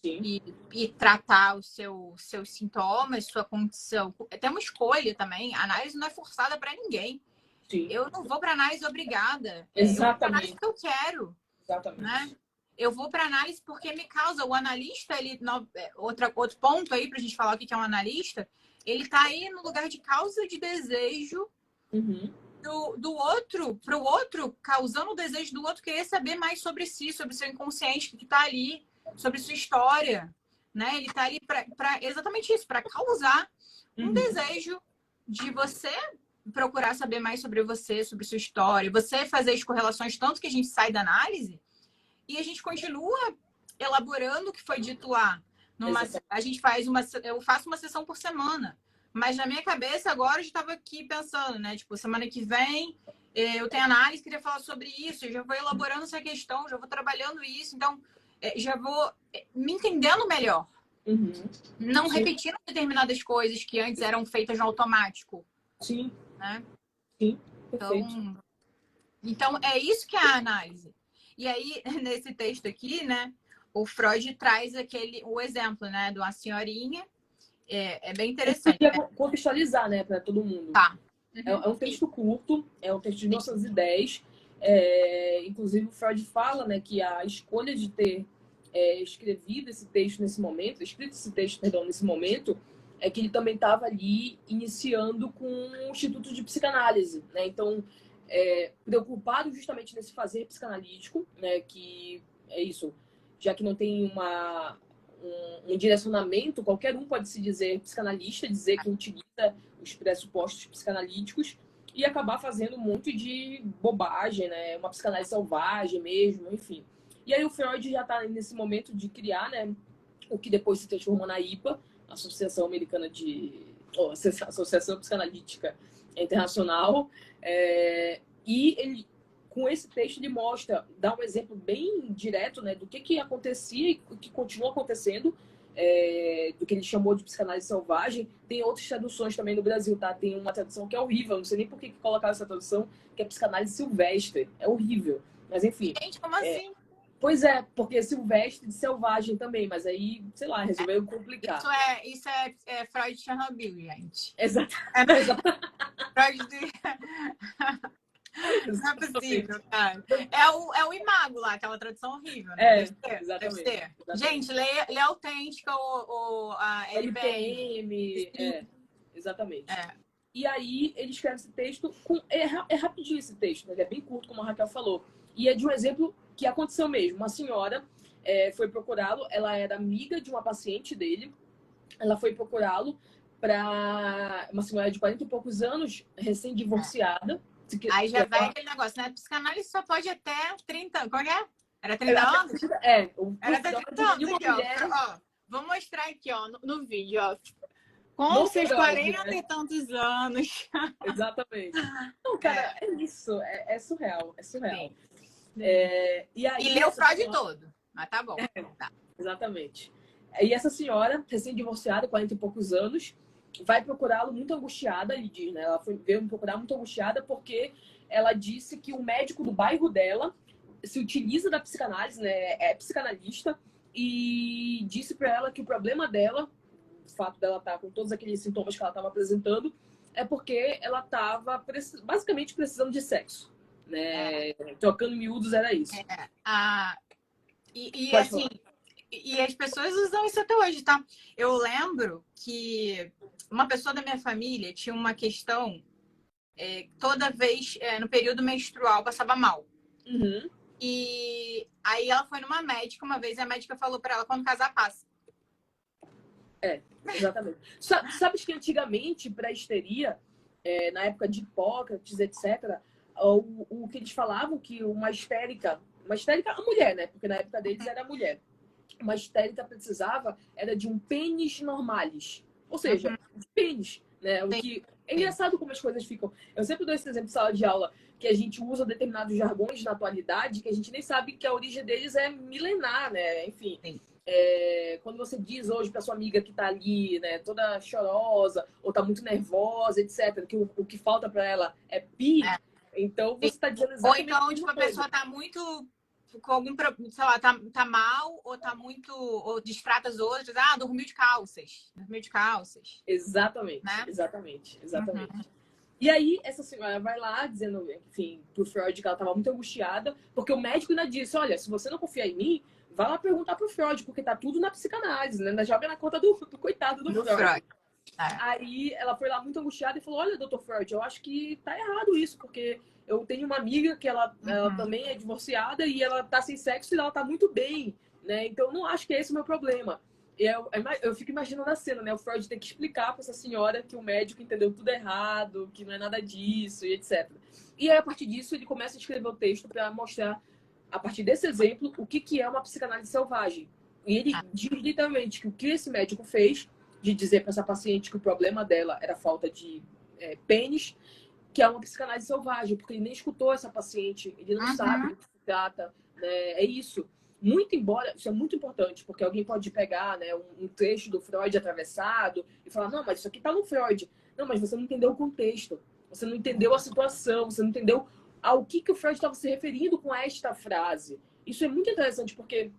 e tratar os seus sintomas, sua condição. Tem uma escolha também. A análise não é forçada para ninguém. Sim. Eu não vou para análise obrigada. Exatamente. Eu vou para análise porque eu quero. Exatamente. Né? Eu vou para análise porque me causa. O analista, outro ponto aí para a gente falar o que é um analista, ele está aí no lugar de causa de desejo do outro, para o outro, causando o desejo do outro querer saber mais sobre si, sobre seu inconsciente que está ali, sobre sua história. Né? Ele está ali para exatamente isso, para causar um desejo de você procurar saber mais sobre você, sobre sua história, você fazer as correlações, tanto que a gente sai da análise e a gente continua elaborando o que foi dito lá. A gente eu faço uma sessão por semana, mas na minha cabeça agora eu estava aqui pensando, né? Tipo, semana que vem eu tenho análise, queria falar sobre isso, eu já vou elaborando essa questão, já vou trabalhando isso, então já vou me entendendo melhor. Não repetindo determinadas coisas que antes eram feitas no automático. Sim. Né? Sim, perfeito. Então, é isso que é a análise. E aí, nesse texto aqui, né, o Freud traz o exemplo, né, de uma senhorinha. É bem interessante. Eu queria contextualizar, né, para todo mundo. Tá. É um texto curto, é um texto de 1910. Inclusive, o Freud fala, né, que a escolha de ter escrito esse texto nesse momento, nesse momento, é que ele também estava ali iniciando com o Instituto de Psicanálise, né? Então, preocupado justamente nesse fazer psicanalítico, né? Que é isso, já que não tem um direcionamento, qualquer um pode se dizer psicanalista, dizer que utiliza os pressupostos psicanalíticos e acabar fazendo um monte de bobagem, né? Uma psicanálise selvagem mesmo, enfim. E aí o Freud já está nesse momento de criar, né? O que depois se transformou na IPA, Associação Americana Associação Psicanalítica Internacional. E ele, com esse texto, ele dá um exemplo bem direto, né, do que acontecia e o que continua acontecendo, do que ele chamou de psicanálise selvagem. Tem outras traduções também no Brasil, tá? Tem uma tradução que é horrível, não sei nem por que colocaram essa tradução, que é psicanálise silvestre. É horrível. Mas enfim. Gente, como assim? Pois é, porque silvestre de selvagem também, mas aí, sei lá, resolveu complicar. Isso é Freud de Chernobyl, gente. Exatamente. Freud de... Não é possível, cara. É o Imago lá, aquela tradução horrível, né? Deve ser. Gente, lê autêntica a LPM. Exatamente. E aí, ele escreve esse texto. É rapidinho esse texto, né? Ele é bem curto, como a Raquel falou. E é de um exemplo que aconteceu mesmo. Uma senhora foi procurá-lo, ela era amiga de uma paciente dele. Ela foi procurá-lo para uma senhora de 40 e poucos anos, recém-divorciada. Aí já vai aquele negócio, né? Psicanálise só pode até 30. Qual é? Era 30 anos? Era até 30 anos. Ó, vou mostrar aqui, ó, no vídeo, ó. Com seus 40 e tantos anos. Exatamente. Não, cara, é isso. É surreal. É surreal. E leu o Freud todo. Mas tá bom. Tá. Exatamente. E essa senhora, recém-divorciada, 40 e poucos anos, vai procurá-lo muito angustiada, ele diz, né? Ela veio me procurar muito angustiada porque ela disse que o médico do bairro dela se utiliza da psicanálise, né? É psicanalista, e disse para ela que o problema dela, o fato dela estar com todos aqueles sintomas que ela estava apresentando, é porque ela estava basicamente precisando de sexo, né? Trocando miúdos era isso. E assim, e as pessoas usam isso até hoje, tá? Eu lembro que uma pessoa da minha família tinha uma questão, toda vez no período menstrual passava mal. E aí ela foi numa médica uma vez e a médica falou pra ela, quando casar, passa. Exatamente. Sabes que antigamente, para histeria, na época de Hipócrates, etc., o que eles falavam que uma histérica, a mulher, né? Porque na época deles era a mulher. Uma histérica precisava era de um pênis normalis. Ou seja, de pênis, né? O que é engraçado como as coisas ficam. Eu sempre dou esse exemplo em sala de aula, que a gente usa determinados jargões na atualidade que a gente nem sabe que a origem deles é milenar, né? Enfim. Quando você diz hoje para sua amiga que tá ali, né, toda chorosa, ou tá muito nervosa, etc., que o que falta para ela é pi, então você tá dizendo exatamente. Ou então, tipo, a pessoa tá muito com algum problema, sei lá, tá mal, ou tá muito, ou distrata as outras, dormiu de calças. Dormiu de calças. Exatamente, né? exatamente. E aí, essa senhora vai lá, dizendo, enfim, pro Freud que ela tava muito angustiada, porque o médico ainda disse, olha, se você não confia em mim, vai lá perguntar pro Freud, porque tá tudo na psicanálise, né? Ainda joga na conta do coitado do Freud. Aí ela foi lá muito angustiada e falou, olha, doutor Freud, eu acho que tá errado isso, porque eu tenho uma amiga que ela também é divorciada e ela tá sem sexo e ela tá muito bem, né? Então eu não acho que esse é o meu problema. E eu fico imaginando a cena, né? O Freud tem que explicar para essa senhora que o médico entendeu tudo errado, que não é nada disso e etc. E aí, a partir disso, ele começa a escrever o texto para mostrar, a partir desse exemplo, o que é uma psicanálise selvagem. E ele diz literalmente que o que esse médico fez de dizer para essa paciente que o problema dela era a falta de pênis, que é uma psicanálise selvagem, porque ele nem escutou essa paciente, ele não sabe do que se trata, né? É isso. Muito embora, isso é muito importante, porque alguém pode pegar, né, um trecho do Freud atravessado e falar, não, mas isso aqui tá no Freud. Não, mas você não entendeu o contexto, você não entendeu a situação, você não entendeu ao que o Freud estava se referindo com esta frase. Isso é muito interessante, porque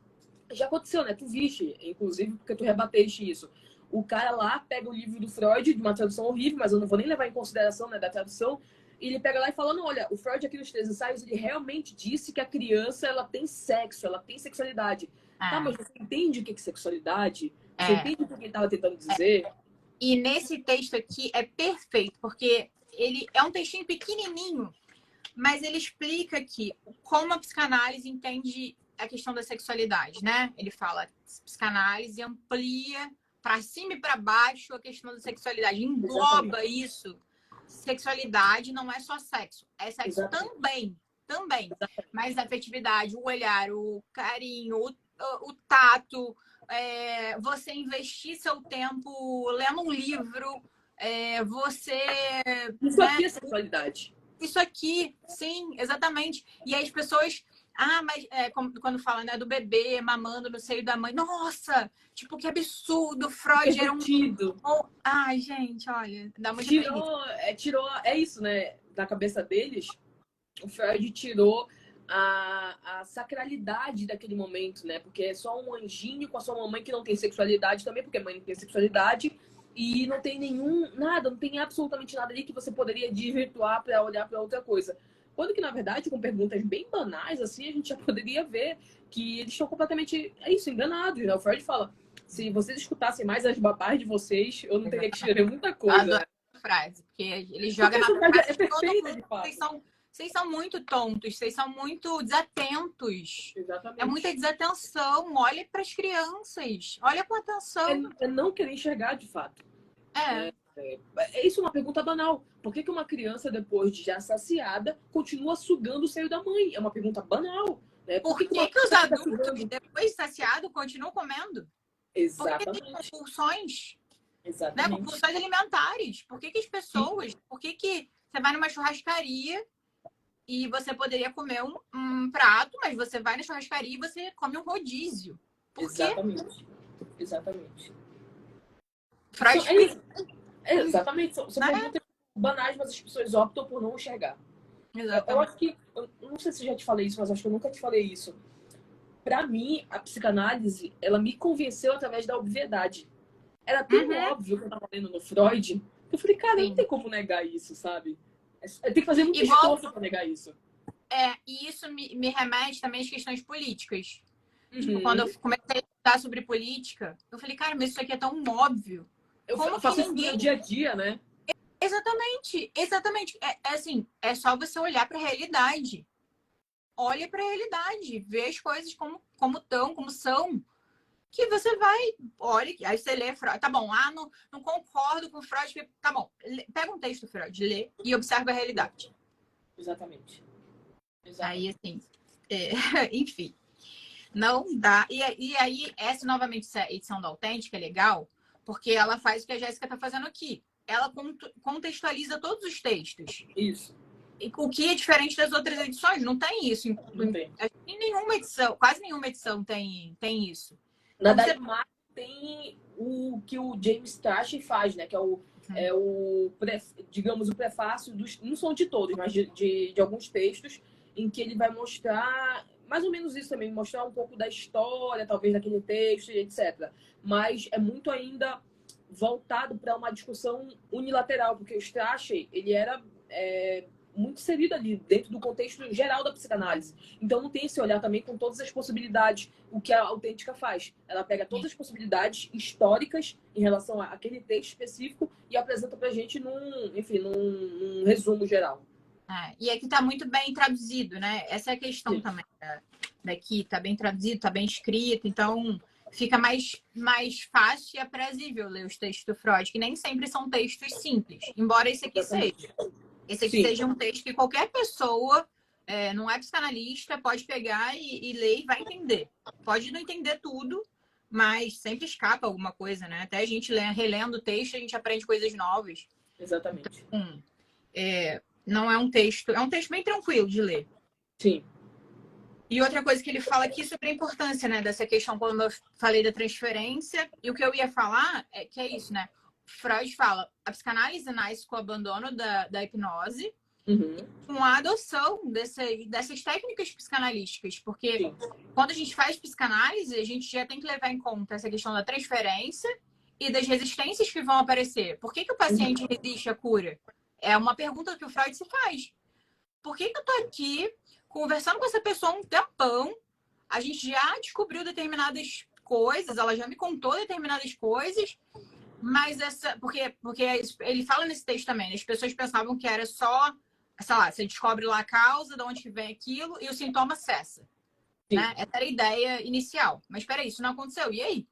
já aconteceu, né? Tu viste, inclusive, porque tu rebateste isso. O cara lá pega o livro do Freud, de uma tradução horrível, mas eu não vou nem levar em consideração, né, da tradução, e ele pega lá e fala, não, olha, o Freud aqui nos 3 ensaios, ele realmente disse que a criança, ela tem sexo, ela tem sexualidade. Tá, mas você entende o que é sexualidade? Você entende o que ele estava tentando dizer? E nesse texto aqui é perfeito, porque ele é um textinho pequenininho, mas ele explica aqui como a psicanálise entende a questão da sexualidade, né? Ele fala, psicanálise amplia para cima e para baixo a questão da sexualidade, engloba isso. Sexualidade não é só sexo, é sexo também. Mas a afetividade, o olhar, o carinho, o tato, você investir seu tempo lendo um livro, você... Isso aqui é sexualidade. Isso aqui, sim, exatamente. E aí as pessoas... mas quando fala, né, do bebê mamando no seio da mãe. Nossa, tipo, que absurdo. Freud era um... Ai, gente, olha, dá muito tirou, é isso, né? Da cabeça deles, o Freud tirou a sacralidade daquele momento, né? Porque é só um anjinho com a sua mamãe que não tem sexualidade também, porque a mãe não tem sexualidade. E não tem não tem absolutamente nada ali que você poderia desvirtuar para olhar para outra coisa. Quando que, na verdade, com perguntas bem banais, assim, a gente já poderia ver que eles estão completamente, enganados, né? O Freud fala, se vocês escutassem mais as babás de vocês, eu não teria que escrever muita coisa. Adoro a frase, porque ele joga na frase de todo mundo. Vocês são muito tontos, vocês são muito desatentos. Exatamente. É muita desatenção. Olhe para as crianças. Olha com atenção. É não querer enxergar de fato. É isso, uma pergunta banal. Por que uma criança, depois de já saciada, continua sugando o seio da mãe? É uma pergunta banal. Né? Por que os adultos, depois de saciado, continuam comendo? Exatamente. Por que tem compulsões? Exatamente. Né? Compulsões alimentares. Por que as pessoas... Por que você vai numa churrascaria e você poderia comer um prato, mas você vai na churrascaria e você come um rodízio? Por quê? Exatamente. Freud... Exatamente. São perguntas banais, mas as pessoas optam por não enxergar. Exatamente. Eu acho que... Eu não sei se já te falei isso, mas acho que eu nunca te falei isso. Pra mim, a psicanálise, ela me convenceu através da obviedade. Era tão óbvio que eu tava lendo no Freud, que eu falei, cara, não tem como negar isso, sabe? Tem que fazer muito esforço pra negar isso. E isso me remete também às questões políticas. Tipo, quando eu comecei a estudar sobre política, eu falei, cara, mas isso aqui é tão óbvio. Eu faço isso no dia a dia, né? Exatamente. É assim, é só você olhar para a realidade. olha para a realidade, vê as coisas como estão, como são. Que você vai, olha, aí você lê Freud, tá bom, não concordo com Freud, tá bom, pega um texto do Freud, lê e observa a realidade. Exatamente. Aí, assim, enfim, não dá. E aí, essa novamente, essa edição da Autêntica é legal, porque ela faz o que a Jéssica tá fazendo aqui. Ela contextualiza todos os textos. Isso. O que é diferente das outras edições, não tem isso. Não tem. Em nenhuma edição, quase nenhuma edição tem isso. Na Então, Dagmar tem o que o James Tashi faz, né? Que é o digamos, o prefácio dos. Não são de todos, mas de alguns textos, em que ele vai mostrar mais ou menos isso também, mostrar um pouco da história, talvez, daquele texto, etc. Mas é muito ainda voltado para uma discussão unilateral, porque o Strachey, ele era muito inserido ali dentro do contexto geral da psicanálise. Então não tem esse olhar também com todas as possibilidades, o que a Autêntica faz. Ela pega todas as possibilidades históricas em relação àquele texto específico e apresenta pra gente num resumo geral. E aqui está muito bem traduzido, né? Essa é a questão Sim. também daqui, está bem traduzido, está bem escrito, então fica mais fácil e aprazível ler os textos do Freud, que nem sempre são textos simples, embora esse aqui seja. Esse aqui seja um texto que qualquer pessoa, não é psicanalista, pode pegar e ler e vai entender. Pode não entender tudo, mas sempre escapa alguma coisa, né? Até a gente relendo o texto, a gente aprende coisas novas. Exatamente. Então, não é um texto bem tranquilo de ler. Sim. E outra coisa que ele fala aqui sobre a importância, né, dessa questão, quando eu falei da transferência, e o que eu ia falar é que é isso, né? Freud fala, a psicanálise nasce com o abandono da hipnose, com a adoção dessas técnicas psicanalísticas, porque Sim. quando a gente faz psicanálise, a gente já tem que levar em conta essa questão da transferência e das resistências que vão aparecer. Por que o paciente resiste à cura? É uma pergunta que o Freud se faz. Por que eu tô aqui conversando com essa pessoa um tempão? A gente já descobriu determinadas coisas, ela já me contou determinadas coisas, mas porque ele fala nesse texto também, as pessoas pensavam que era só, sei lá, você descobre lá a causa, de onde vem aquilo, e o sintoma cessa. Né? Essa era a ideia inicial. Mas espera aí, isso não aconteceu. E aí?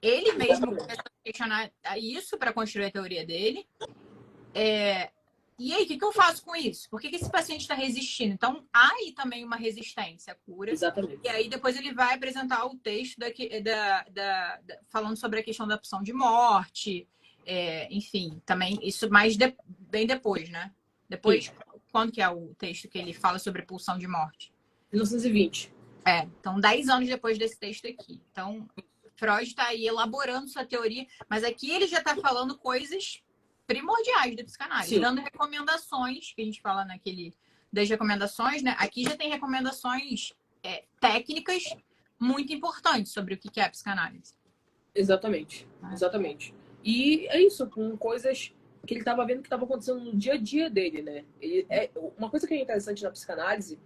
Ele mesmo começou a questionar isso para construir a teoria dele. E aí, o que eu faço com isso? Por que esse paciente está resistindo? Então, há aí também uma resistência à cura. Exatamente. E aí, depois ele vai apresentar o texto falando sobre a questão da opção de morte. Enfim, também isso bem depois, né? Depois, Sim. Quando que é o texto que ele fala sobre pulsão de morte? 1920. Então 10 anos depois desse texto aqui. Então, Freud está aí elaborando sua teoria, mas aqui ele já está falando coisas primordiais da psicanálise, Sim. dando recomendações, que a gente fala das recomendações, né? Aqui já tem recomendações técnicas muito importantes sobre o que é a psicanálise. Exatamente, exatamente. E é isso, com coisas que ele estava vendo que estava acontecendo no dia a dia dele, né? Uma coisa que é interessante na psicanálise,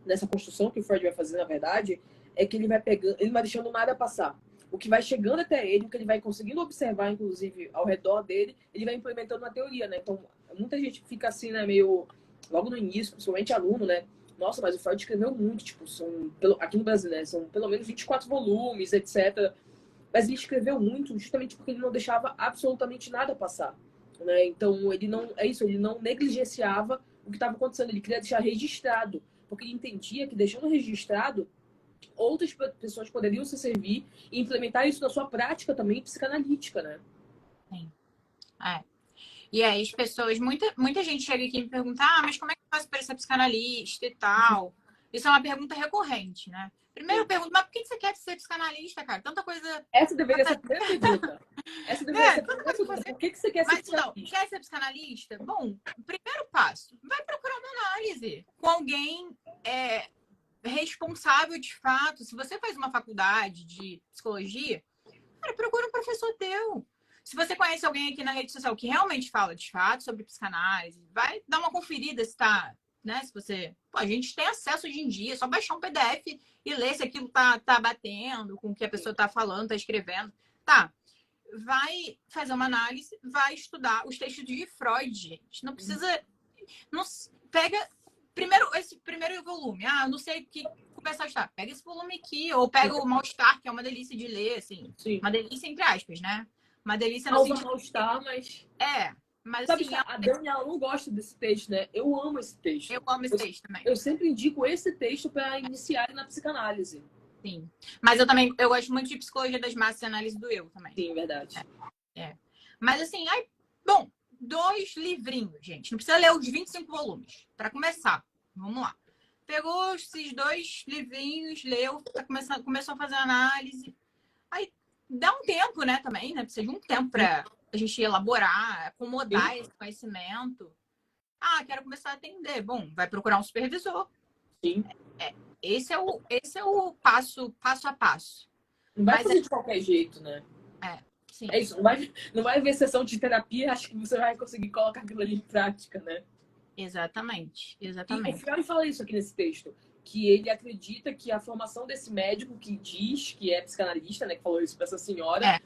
nessa construção que o Freud vai fazer, na verdade, é que ele vai pegando, ele vai deixando nada passar. O que vai chegando até ele, o que ele vai conseguindo observar, inclusive, ao redor dele, ele vai implementando na teoria, né? Então, muita gente fica assim, né, meio... Logo no início, principalmente aluno, né? Nossa, mas o Freud escreveu muito, tipo, aqui no Brasil, né? São pelo menos 24 volumes, etc. Mas ele escreveu muito justamente porque ele não deixava absolutamente nada passar, né? Então, ele não negligenciava o que estava acontecendo. Ele queria deixar registrado, porque ele entendia que deixando registrado, outras pessoas poderiam se servir e implementar isso na sua prática também psicanalítica, né? Sim. E aí as pessoas, muita gente chega aqui e me pergunta, mas como é que eu faço para ser psicanalista e tal? Isso é uma pergunta recorrente, né? Primeiro eu pergunto, mas por que você quer ser psicanalista, cara? Tanta coisa... Essa deveria ser a primeira pergunta. Essa deveria ser a primeira pergunta. Por que você quer ser psicanalista? Não, quer ser psicanalista? Bom, primeiro passo, vai procurar uma análise com alguém responsável de fato. Se você faz uma faculdade de psicologia, cara, procura um professor teu. Se você conhece alguém aqui na rede social que realmente fala de fato sobre psicanálise, vai dar uma conferida se tá, né? Se você... a gente tem acesso hoje em dia, é só baixar um PDF e ler se aquilo tá batendo com o que a pessoa tá falando, tá escrevendo. Tá. Vai fazer uma análise, vai estudar os textos de Freud, gente. Não precisa... Não, pega esse primeiro volume. Ah, eu não sei o que começar a estudar. Pega esse volume aqui, ou pega o Mal-Estar, que é uma delícia de ler, assim. Sim. Uma delícia entre aspas, né? Uma delícia no Causa sentido... mal-estar, mas... mas Sabe assim, que a Dani, ela não gosta desse texto, né? Eu amo esse texto. eu amo esse texto também. Eu sempre indico esse texto para iniciar na psicanálise. Sim. Mas eu gosto muito de Psicologia das Massas e Análise do Eu também. Sim, verdade. Mas assim, bom, 2 livrinhos, gente. Não precisa ler os 25 volumes. Para começar, vamos lá. Pegou esses 2 livrinhos, leu, começou a fazer análise. Aí dá um tempo, né, também, né? Precisa de um tempo para a gente elaborar, acomodar esse conhecimento. Ah, quero começar a atender. Bom, vai procurar um supervisor. Sim. Esse é o passo a passo. Não vai fazer de qualquer jeito, né? Sim. É isso, não vai ver sessão de terapia, acho que você vai conseguir colocar aquilo ali em prática, né? Exatamente. E o Freud fala isso aqui nesse texto, que ele acredita que a formação desse médico que diz que é psicanalista, né, que falou isso para essa senhora,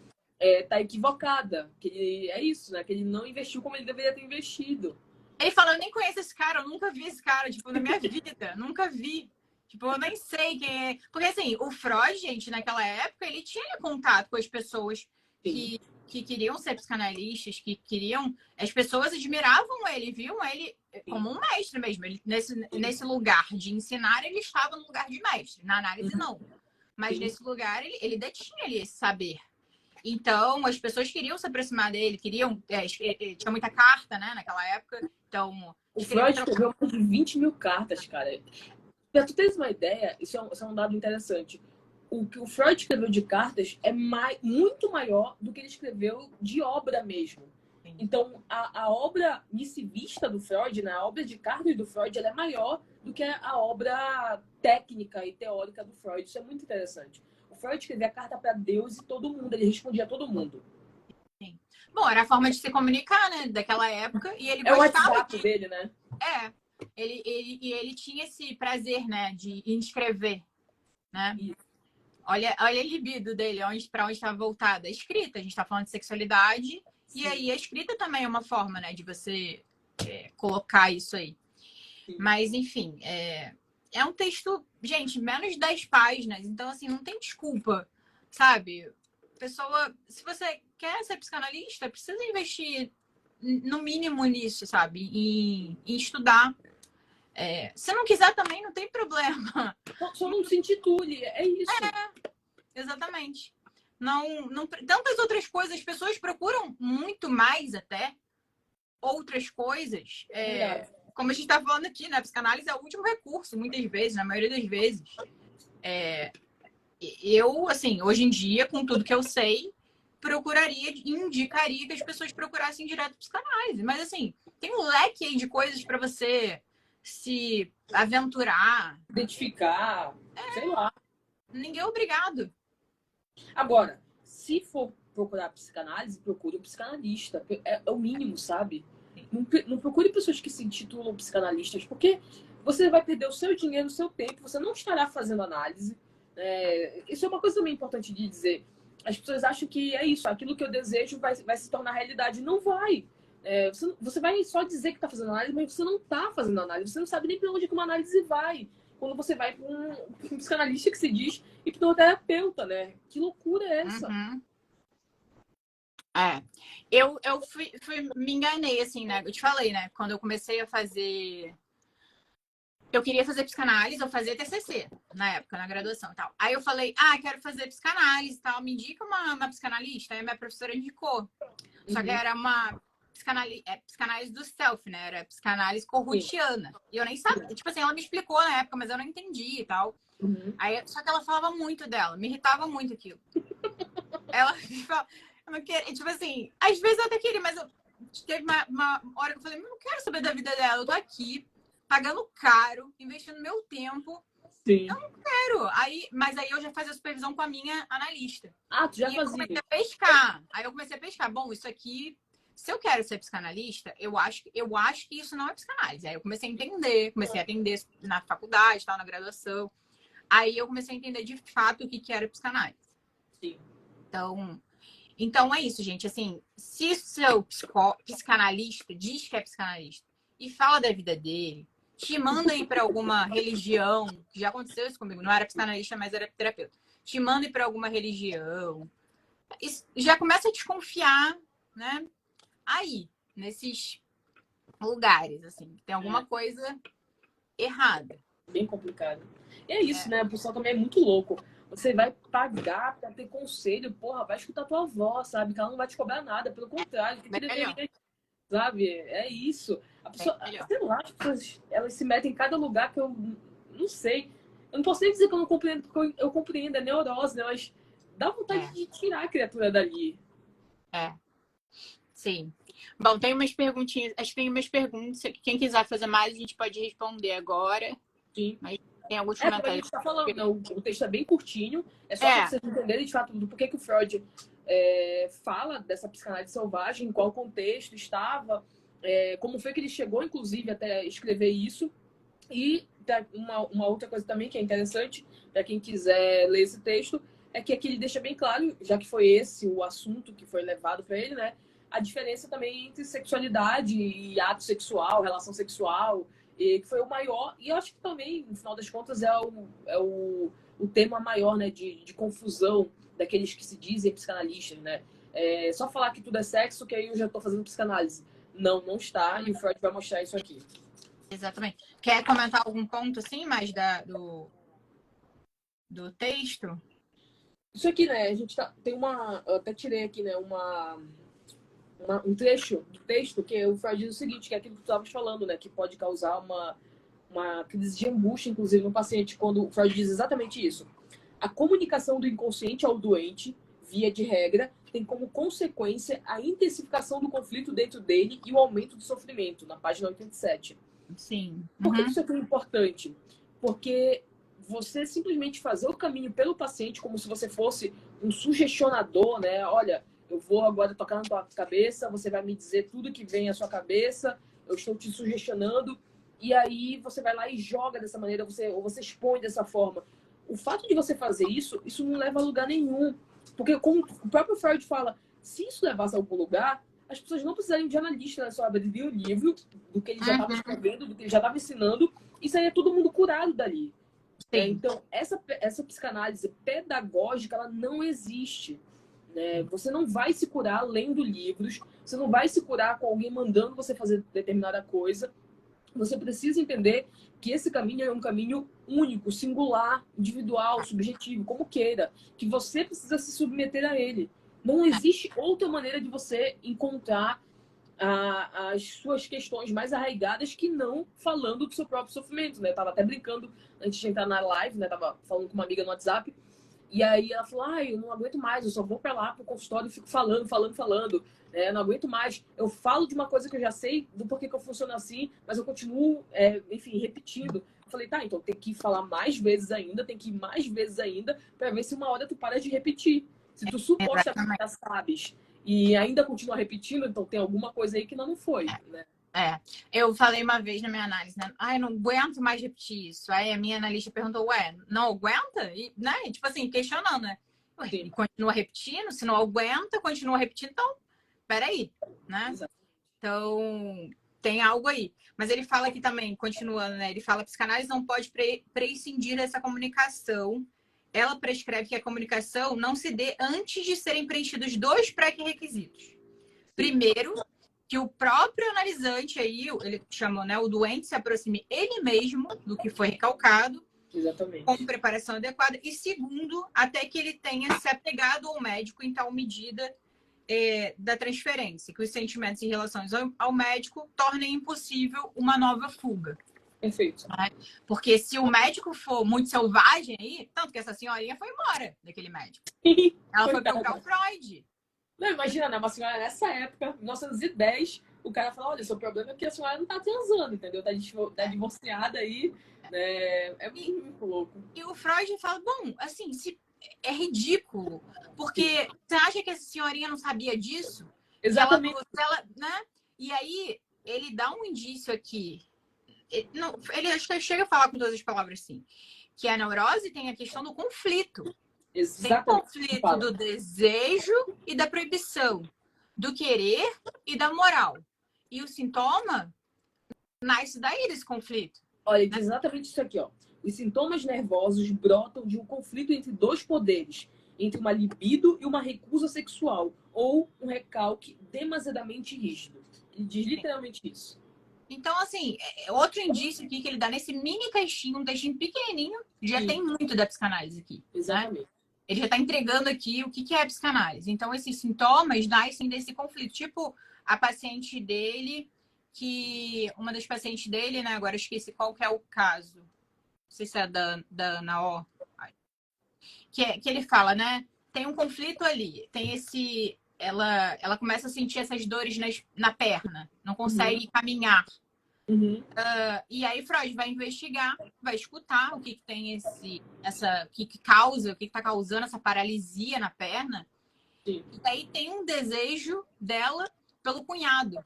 tá equivocada. Que ele, é isso, né? Que ele não investiu como ele deveria ter investido. Ele falou, eu nem conheço esse cara, eu nunca vi esse cara, tipo, na minha vida, nunca vi. Tipo, eu nem sei quem é. Porque, assim, o Freud, gente, naquela época, ele tinha contato com as pessoas que queriam ser psicanalistas, que queriam... As pessoas admiravam ele, viam ele como um mestre mesmo. Ele, nesse lugar de ensinar, ele estava no lugar de mestre. Na análise, não. Mas nesse lugar, ele detinha ali esse saber. Então, as pessoas queriam se aproximar dele, queriam... tinha muita carta, né, naquela época. Então... O Freud escreveu mais de 20 mil cartas, cara. Pra tu teres uma ideia, isso é um dado interessante. O que o Freud escreveu de cartas é muito maior do que ele escreveu de obra mesmo. Sim. Então, a obra missivista do Freud, né, a obra de cartas do Freud, ela é maior do que a obra técnica e teórica do Freud. Isso é muito interessante. O Freud escrevia carta para Deus e todo mundo, ele respondia a todo mundo. Sim. Bom, era a forma de se comunicar, né, daquela época, e ele gostava... É o WhatsApp dele, né? Ele tinha esse prazer, né, de escrever, né? Olha a libido dele, para onde estava voltada. A escrita, a gente está falando de sexualidade, sim. E aí a escrita também é uma forma, né, de você colocar isso aí. Sim. Mas, enfim, é um texto, gente, menos de 10 páginas, então, assim, não tem desculpa, sabe? Pessoa, se você quer ser psicanalista, precisa investir no mínimo nisso, sabe? Em estudar. Se não quiser também, não tem problema. Só não se intitule, é isso. Exatamente. Não, tantas outras coisas, as pessoas procuram muito mais até outras coisas. Como a gente está falando aqui, né? A psicanálise é o último recurso, muitas vezes, na maioria das vezes. Eu, assim, hoje em dia, com tudo que eu sei, indicaria que as pessoas procurassem direto psicanálise. Mas, assim, tem um leque aí de coisas para você se aventurar. Identificar, sei lá. Ninguém é obrigado. Agora, se for procurar psicanálise, procure um psicanalista. É o mínimo, sabe? Não procure pessoas que se intitulam psicanalistas, porque você vai perder o seu dinheiro, o seu tempo, você não estará fazendo análise. Isso é uma coisa também importante de dizer. As pessoas acham que é isso, aquilo que eu desejo vai se tornar realidade. Não vai. Você vai só dizer que está fazendo análise, mas você não está fazendo análise. Você não sabe nem para onde que uma análise vai. Quando você vai para um psicanalista que se diz hipnoterapeuta, né? Que loucura é essa? Uhum. Eu me enganei, assim, né? Eu te falei, né? Quando eu comecei a fazer... Eu queria fazer psicanálise, eu fazia TCC na época, na graduação e tal. Aí eu falei, quero fazer psicanálise e tal. Me indica uma psicanalista. Aí a minha professora indicou. Só que era uma psicanálise do self, né? Era psicanálise corrutiana. E eu nem sabia. Tipo assim, ela me explicou na época, mas eu não entendi e tal. Aí, só que ela falava muito dela. Me irritava muito aquilo. Ela falava... Eu não queria, tipo assim, às vezes eu até queria, mas teve uma hora que eu falei, eu não quero saber da vida dela. Eu tô aqui, pagando caro, investindo meu tempo. Sim. Eu não quero. Mas aí eu já fazia supervisão com a minha analista. Tu já fazia? Eu comecei a pescar. Aí eu comecei a pescar. Bom, isso aqui, se eu quero ser psicanalista, eu acho que isso não é psicanálise. Aí eu comecei a entender, na faculdade, tal, na graduação. Aí eu comecei a entender de fato o que era psicanálise. Sim. Então é isso, gente. Assim, se o seu psicanalista diz que é psicanalista e fala da vida dele, te manda ir para alguma religião, já aconteceu isso comigo, não era psicanalista, mas era terapeuta. Te manda ir para alguma religião. Já começa a desconfiar, né? Aí, nesses lugares, assim, tem alguma coisa errada. Bem complicado. E é isso, né? O pessoal também é muito louco. Você vai pagar pra ter conselho, porra, vai escutar tua avó, sabe? Que ela não vai te cobrar nada, pelo contrário, que te deveria, sabe? É isso. A pessoa, sei lá, as pessoas, elas se metem em cada lugar que eu não sei. Eu não posso nem dizer que eu não compreendo, porque eu compreendo, é neurose, né? Mas dá vontade de tirar a criatura dali. Sim. Bom, tem umas perguntinhas, acho que tem umas perguntas, quem quiser fazer mais, a gente pode responder agora. Sim. Mas tem alguns como a comentários. gente tá falando, né? O texto é bem curtinho, é só para vocês entenderem de fato do porquê que o Freud fala dessa psicanálise selvagem, em qual contexto estava, como foi que ele chegou, inclusive, até escrever isso. E uma outra coisa também que é interessante, para quem quiser ler esse texto, é que aqui ele deixa bem claro, já que foi esse o assunto que foi levado para ele, né? A diferença também entre sexualidade e ato sexual, relação sexual, que foi o maior, e eu acho que também, no final das contas, o tema maior, né, de confusão daqueles que se dizem psicanalistas, né? Só falar que tudo é sexo, que aí eu já estou fazendo psicanálise. Não, não está, e o Freud vai mostrar isso aqui. Exatamente. Quer comentar algum ponto, assim, mais do texto? Isso aqui, né, a gente tem eu até tirei aqui, né, um trecho do texto que o Freud diz o seguinte, que é aquilo que tu estavas falando, né, que pode causar uma crise de angústia, inclusive, no paciente, quando o Freud diz exatamente isso. A comunicação do inconsciente ao doente, via de regra, tem como consequência a intensificação do conflito dentro dele e o aumento do sofrimento, na página 87. Sim. Por que isso é tão importante? Porque você simplesmente fazer o caminho pelo paciente como se você fosse um sugestionador, né? Olha, eu vou agora tocar na tua cabeça, você vai me dizer tudo que vem à sua cabeça, eu estou te sugestionando, e aí você vai lá e joga dessa maneira, ou você expõe dessa forma. O fato de você fazer isso não leva a lugar nenhum. Porque, como o próprio Freud fala, se isso levasse a algum lugar, as pessoas não precisariam de analista, né? Só abriria o livro do que ele já estava escrevendo, do que ele já estava ensinando, e sairia todo mundo curado dali. Então, essa psicanálise pedagógica, ela não existe. Né? Você não vai se curar lendo livros, você não vai se curar com alguém mandando você fazer determinada coisa. Você precisa entender que esse caminho é um caminho único, singular, individual, subjetivo, como queira, que você precisa se submeter a ele. Não existe outra maneira de você encontrar as suas questões mais arraigadas que não falando do seu próprio sofrimento, né? Eu tava até brincando antes de entrar na live, né? Tava falando com uma amiga no WhatsApp, e aí ela falou, eu não aguento mais, eu só vou pra lá pro consultório e fico falando, né? Eu não aguento mais. Eu falo de uma coisa que eu já sei do porquê que eu funciono assim, mas eu continuo, enfim, repetindo. Eu falei, tá, então tem que falar mais vezes ainda, tem que ir mais vezes ainda, pra ver se uma hora tu para de repetir. Se tu supostamente já sabes e ainda continua repetindo, então tem alguma coisa aí que não foi, né? Eu falei uma vez na minha análise, né? Eu não aguento mais repetir isso. Aí a minha analista perguntou, não aguenta? E, né? Tipo assim, questionando, né? Ele continua repetindo, se não aguenta, continua repetindo, então, peraí, né? Exato. Então, tem algo aí. Mas ele fala aqui também, continuando, né? Ele fala que a psicanálise não pode prescindir dessa comunicação. Ela prescreve que a comunicação não se dê antes de serem preenchidos dois pré-requisitos. Primeiro, que o próprio analisante aí, ele chamou, né, o doente se aproxime ele mesmo do que foi recalcado. Exatamente. Com preparação adequada. E segundo, até que ele tenha se apegado ao médico em tal medida da transferência, que os sentimentos em relação ao médico tornem impossível uma nova fuga. Perfeito. Né? Porque se o médico for muito selvagem aí, tanto que essa senhorinha foi embora daquele médico. Ela foi procurar o Freud. Não, imagina, né? Uma senhora nessa época, 1910, o cara fala, olha, seu problema é que a senhora não tá transando, entendeu? Tá divorciada aí, né? É muito louco. E o Freud fala, bom, assim, é ridículo, porque você acha que essa senhorinha não sabia disso? Exatamente. Né? E aí, ele dá um indício aqui, ele acho que chega a falar com todas as palavras assim, que a neurose tem a questão do conflito. Exatamente. Tem conflito do desejo e da proibição, do querer e da moral. E o sintoma nasce daí desse conflito. Olha, diz exatamente isso aqui, ó. Os sintomas nervosos brotam de um conflito entre dois poderes, entre uma libido e uma recusa sexual, ou um recalque demasiadamente rígido. Ele diz literalmente isso. Então, assim, outro indício aqui que ele dá nesse mini textinho, um textinho pequenininho, já Sim. tem muito da psicanálise aqui. Exatamente. Né? Ele já está entregando aqui o que é a psicanálise. Então, esses sintomas nascem desse conflito. Tipo, a paciente dele, uma das pacientes dele, né? Agora eu esqueci qual que é o caso. Não sei se é da Ana O. Que ele fala, né? Tem um conflito ali. Tem esse... Ela começa a sentir essas dores na perna. Não consegue caminhar. Uhum. E aí Freud vai investigar, vai escutar o que tem o que causa, o que está causando essa paralisia na perna. Sim. E aí tem um desejo dela pelo cunhado.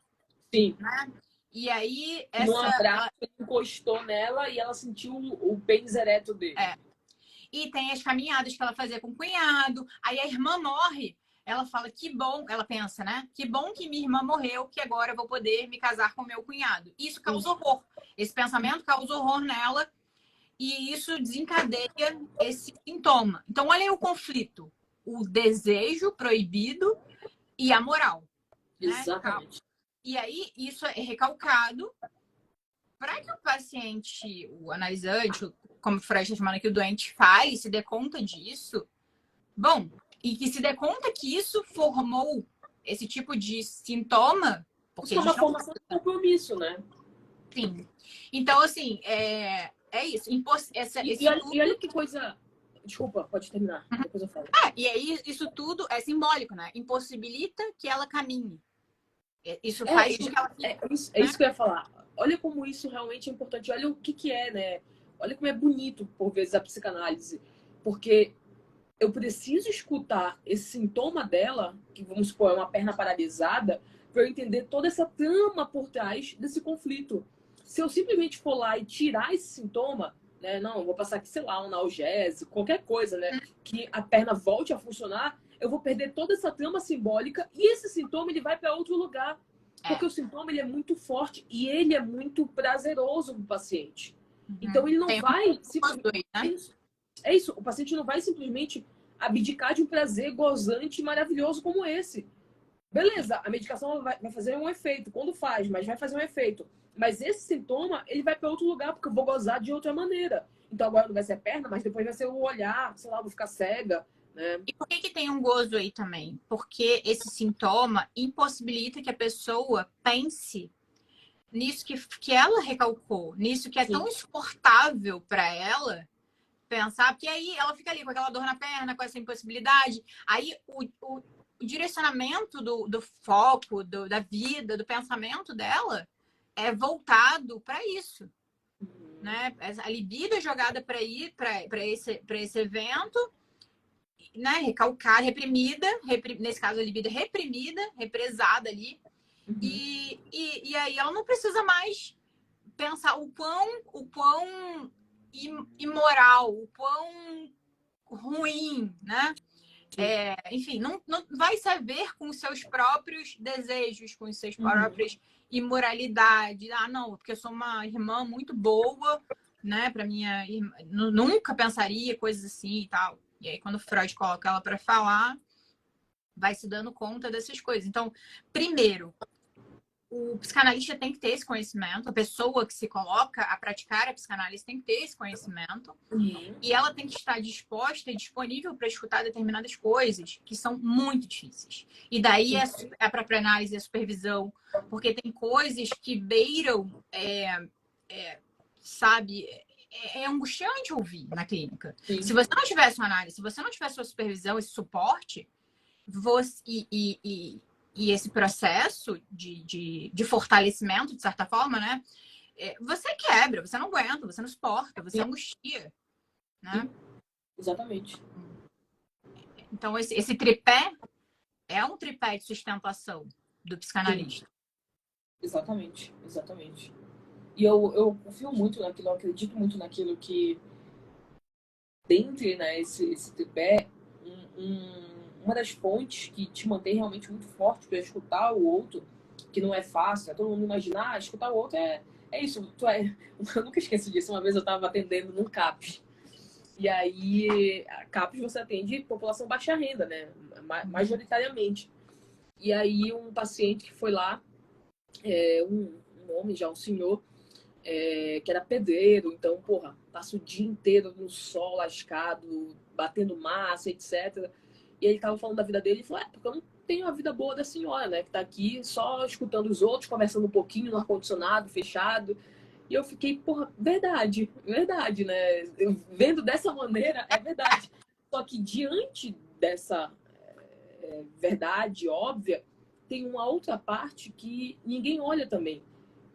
Sim. Né? E aí Num abraço, ele encostou nela e ela sentiu o pênis ereto dele. E tem as caminhadas que ela fazia com o cunhado. Aí a irmã morre. Ela fala, que bom, ela pensa, né? Que bom que minha irmã morreu, que agora eu vou poder me casar com meu cunhado. Isso causa horror. Esse pensamento causa horror nela. E isso desencadeia esse sintoma. Então, olha aí o conflito: o desejo proibido e a moral. Né? Exatamente. E aí, isso é recalcado para que o paciente, o analisante, como o Freud está chamando aqui, o doente, fale, se dê conta disso. Bom, e que se dê conta que isso formou esse tipo de sintoma, porque Isso é a gente uma não. formação de compromisso, né? Sim. Então, assim, é isso. E olha que coisa. Desculpa, pode terminar. Depois eu falo. E aí isso tudo é simbólico, né? Impossibilita que ela caminhe. Isso faz com que ela fique, é isso que eu ia falar. Olha como isso realmente é importante. Olha o que é, né? Olha como é bonito, por vezes, a psicanálise. Porque eu preciso escutar esse sintoma dela, que vamos supor, é uma perna paralisada, para eu entender toda essa trama por trás desse conflito. Se eu simplesmente for lá e tirar esse sintoma, né? Não, eu vou passar aqui, sei lá, um analgésico, qualquer coisa, né? Que a perna volte a funcionar, eu vou perder toda essa trama simbólica e esse sintoma ele vai para outro lugar. Porque o sintoma ele é muito forte e ele é muito prazeroso para o paciente. Então ele não vai simplesmente. né? É isso, o paciente não vai simplesmente abdicar de um prazer gozante e maravilhoso como esse. Beleza, a medicação vai fazer um efeito, quando faz, mas vai fazer um efeito. Mas esse sintoma, ele vai para outro lugar, porque eu vou gozar de outra maneira. Então agora não vai ser a perna, mas depois vai ser o olhar, sei lá, eu vou ficar cega, né? E por que tem um gozo aí também? Porque esse sintoma impossibilita que a pessoa pense nisso que ela recalcou, nisso que é tão insuportável para ela pensar, porque aí ela fica ali com aquela dor na perna, com essa impossibilidade. Aí o direcionamento do foco, da vida, do pensamento dela é voltado para isso. Né? A libido é jogada para ir para esse evento, né? Recalcada, reprimida, nesse caso a libido é reprimida, represada ali. E aí ela não precisa mais pensar o quão imoral, o quão ruim, né? Enfim, não vai saber com os seus próprios desejos, com os seus próprios imoralidades. Ah, não, porque eu sou uma irmã muito boa, né? Para minha irmã, nunca pensaria coisas assim e tal. E aí, quando o Freud coloca ela para falar, vai se dando conta dessas coisas. Então, primeiro, o psicanalista tem que ter esse conhecimento, a pessoa que se coloca a praticar a psicanálise tem que ter esse conhecimento, e ela tem que estar disposta e disponível para escutar determinadas coisas que são muito difíceis. E daí a própria análise e a supervisão, porque tem coisas que beiram, sabe, é angustiante ouvir na clínica. Sim. Se você não tiver sua análise, se você não tiver sua supervisão, esse suporte, e esse processo de fortalecimento, de certa forma, né? Você quebra, você não aguenta, você não suporta, você angustia. Né? Exatamente. Então, esse tripé é um tripé de sustentação do psicanalista. Exatamente, exatamente. E eu confio muito naquilo, eu acredito muito naquilo que, dentre, né, esse tripé, uma das fontes que te mantém realmente muito forte para escutar o outro, que não é fácil, né? Todo mundo imaginar, escutar o outro é É isso, eu nunca esqueço disso. Uma vez eu estava atendendo num CAPS. E aí, a CAPS você atende população baixa renda, né? Majoritariamente. E aí, um paciente que foi lá, um homem já, um senhor, que era pedreiro, então, porra, passa o dia inteiro no sol lascado, batendo massa, etc. E ele tava falando da vida dele e falou, porque eu não tenho a vida boa da senhora, né? Que tá aqui só escutando os outros, conversando um pouquinho no ar-condicionado, fechado. E eu fiquei, porra, verdade, né? Vendo dessa maneira, é verdade. Só que diante dessa verdade óbvia, tem uma outra parte que ninguém olha também.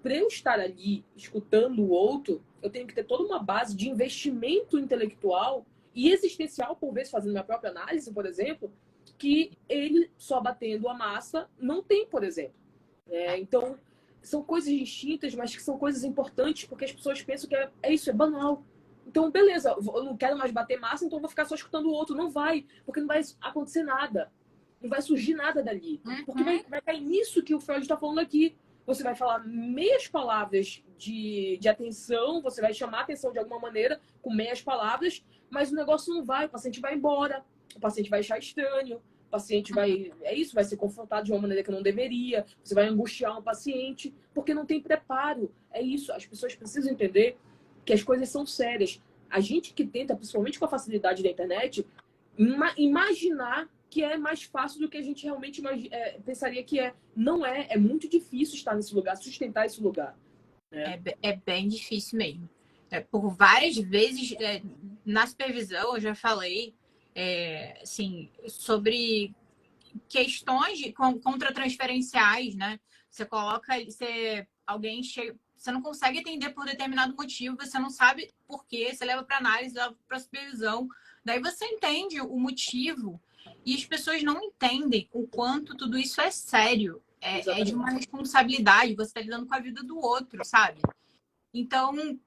Para eu estar ali escutando o outro, eu tenho que ter toda uma base de investimento intelectual e existencial, por vezes, fazendo minha própria análise, por exemplo, que ele só batendo a massa não tem, por exemplo. Então, são coisas distintas, mas que são coisas importantes, porque as pessoas pensam que é isso, é banal. Então, beleza, eu não quero mais bater massa, então eu vou ficar só escutando o outro. Não vai, porque não vai acontecer nada. Não vai surgir nada dali. Porque vai cair nisso que o Freud está falando aqui. Você vai falar meias palavras de atenção, você vai chamar a atenção de alguma maneira com meias palavras, mas o negócio não vai, o paciente vai embora, o paciente vai achar estranho, o paciente vai ser confrontado de uma maneira que não deveria, você vai angustiar um paciente, porque não tem preparo. É isso, as pessoas precisam entender que as coisas são sérias. A gente que tenta, principalmente com a facilidade da internet, imaginar que é mais fácil do que a gente realmente pensaria que é. Não é. É muito difícil estar nesse lugar, sustentar esse lugar. É bem difícil mesmo. Por várias vezes, na supervisão, eu já falei assim, sobre questões contratransferenciais, né? Você coloca, alguém chega, você não consegue atender por determinado motivo, você não sabe por quê, você leva para análise, leva para supervisão, daí você entende o motivo e as pessoas não entendem o quanto tudo isso é sério, é de uma responsabilidade, você está lidando com a vida do outro, sabe? Então,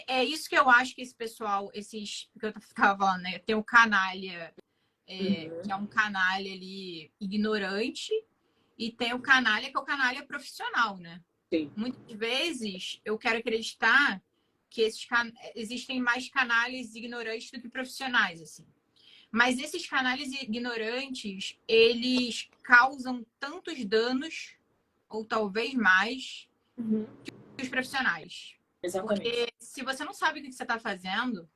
é isso que eu acho que esse pessoal, que eu ficava falando, né? Tem o canalha, que é um canalha ali ignorante, e tem o canalha que é o canalha profissional, né? Sim. Muitas vezes eu quero acreditar que existem mais canalhas ignorantes do que profissionais, assim. Mas esses canalhas ignorantes, eles causam tantos danos, ou talvez mais, que os profissionais. Exatamente. Porque se você não sabe o que você está fazendo,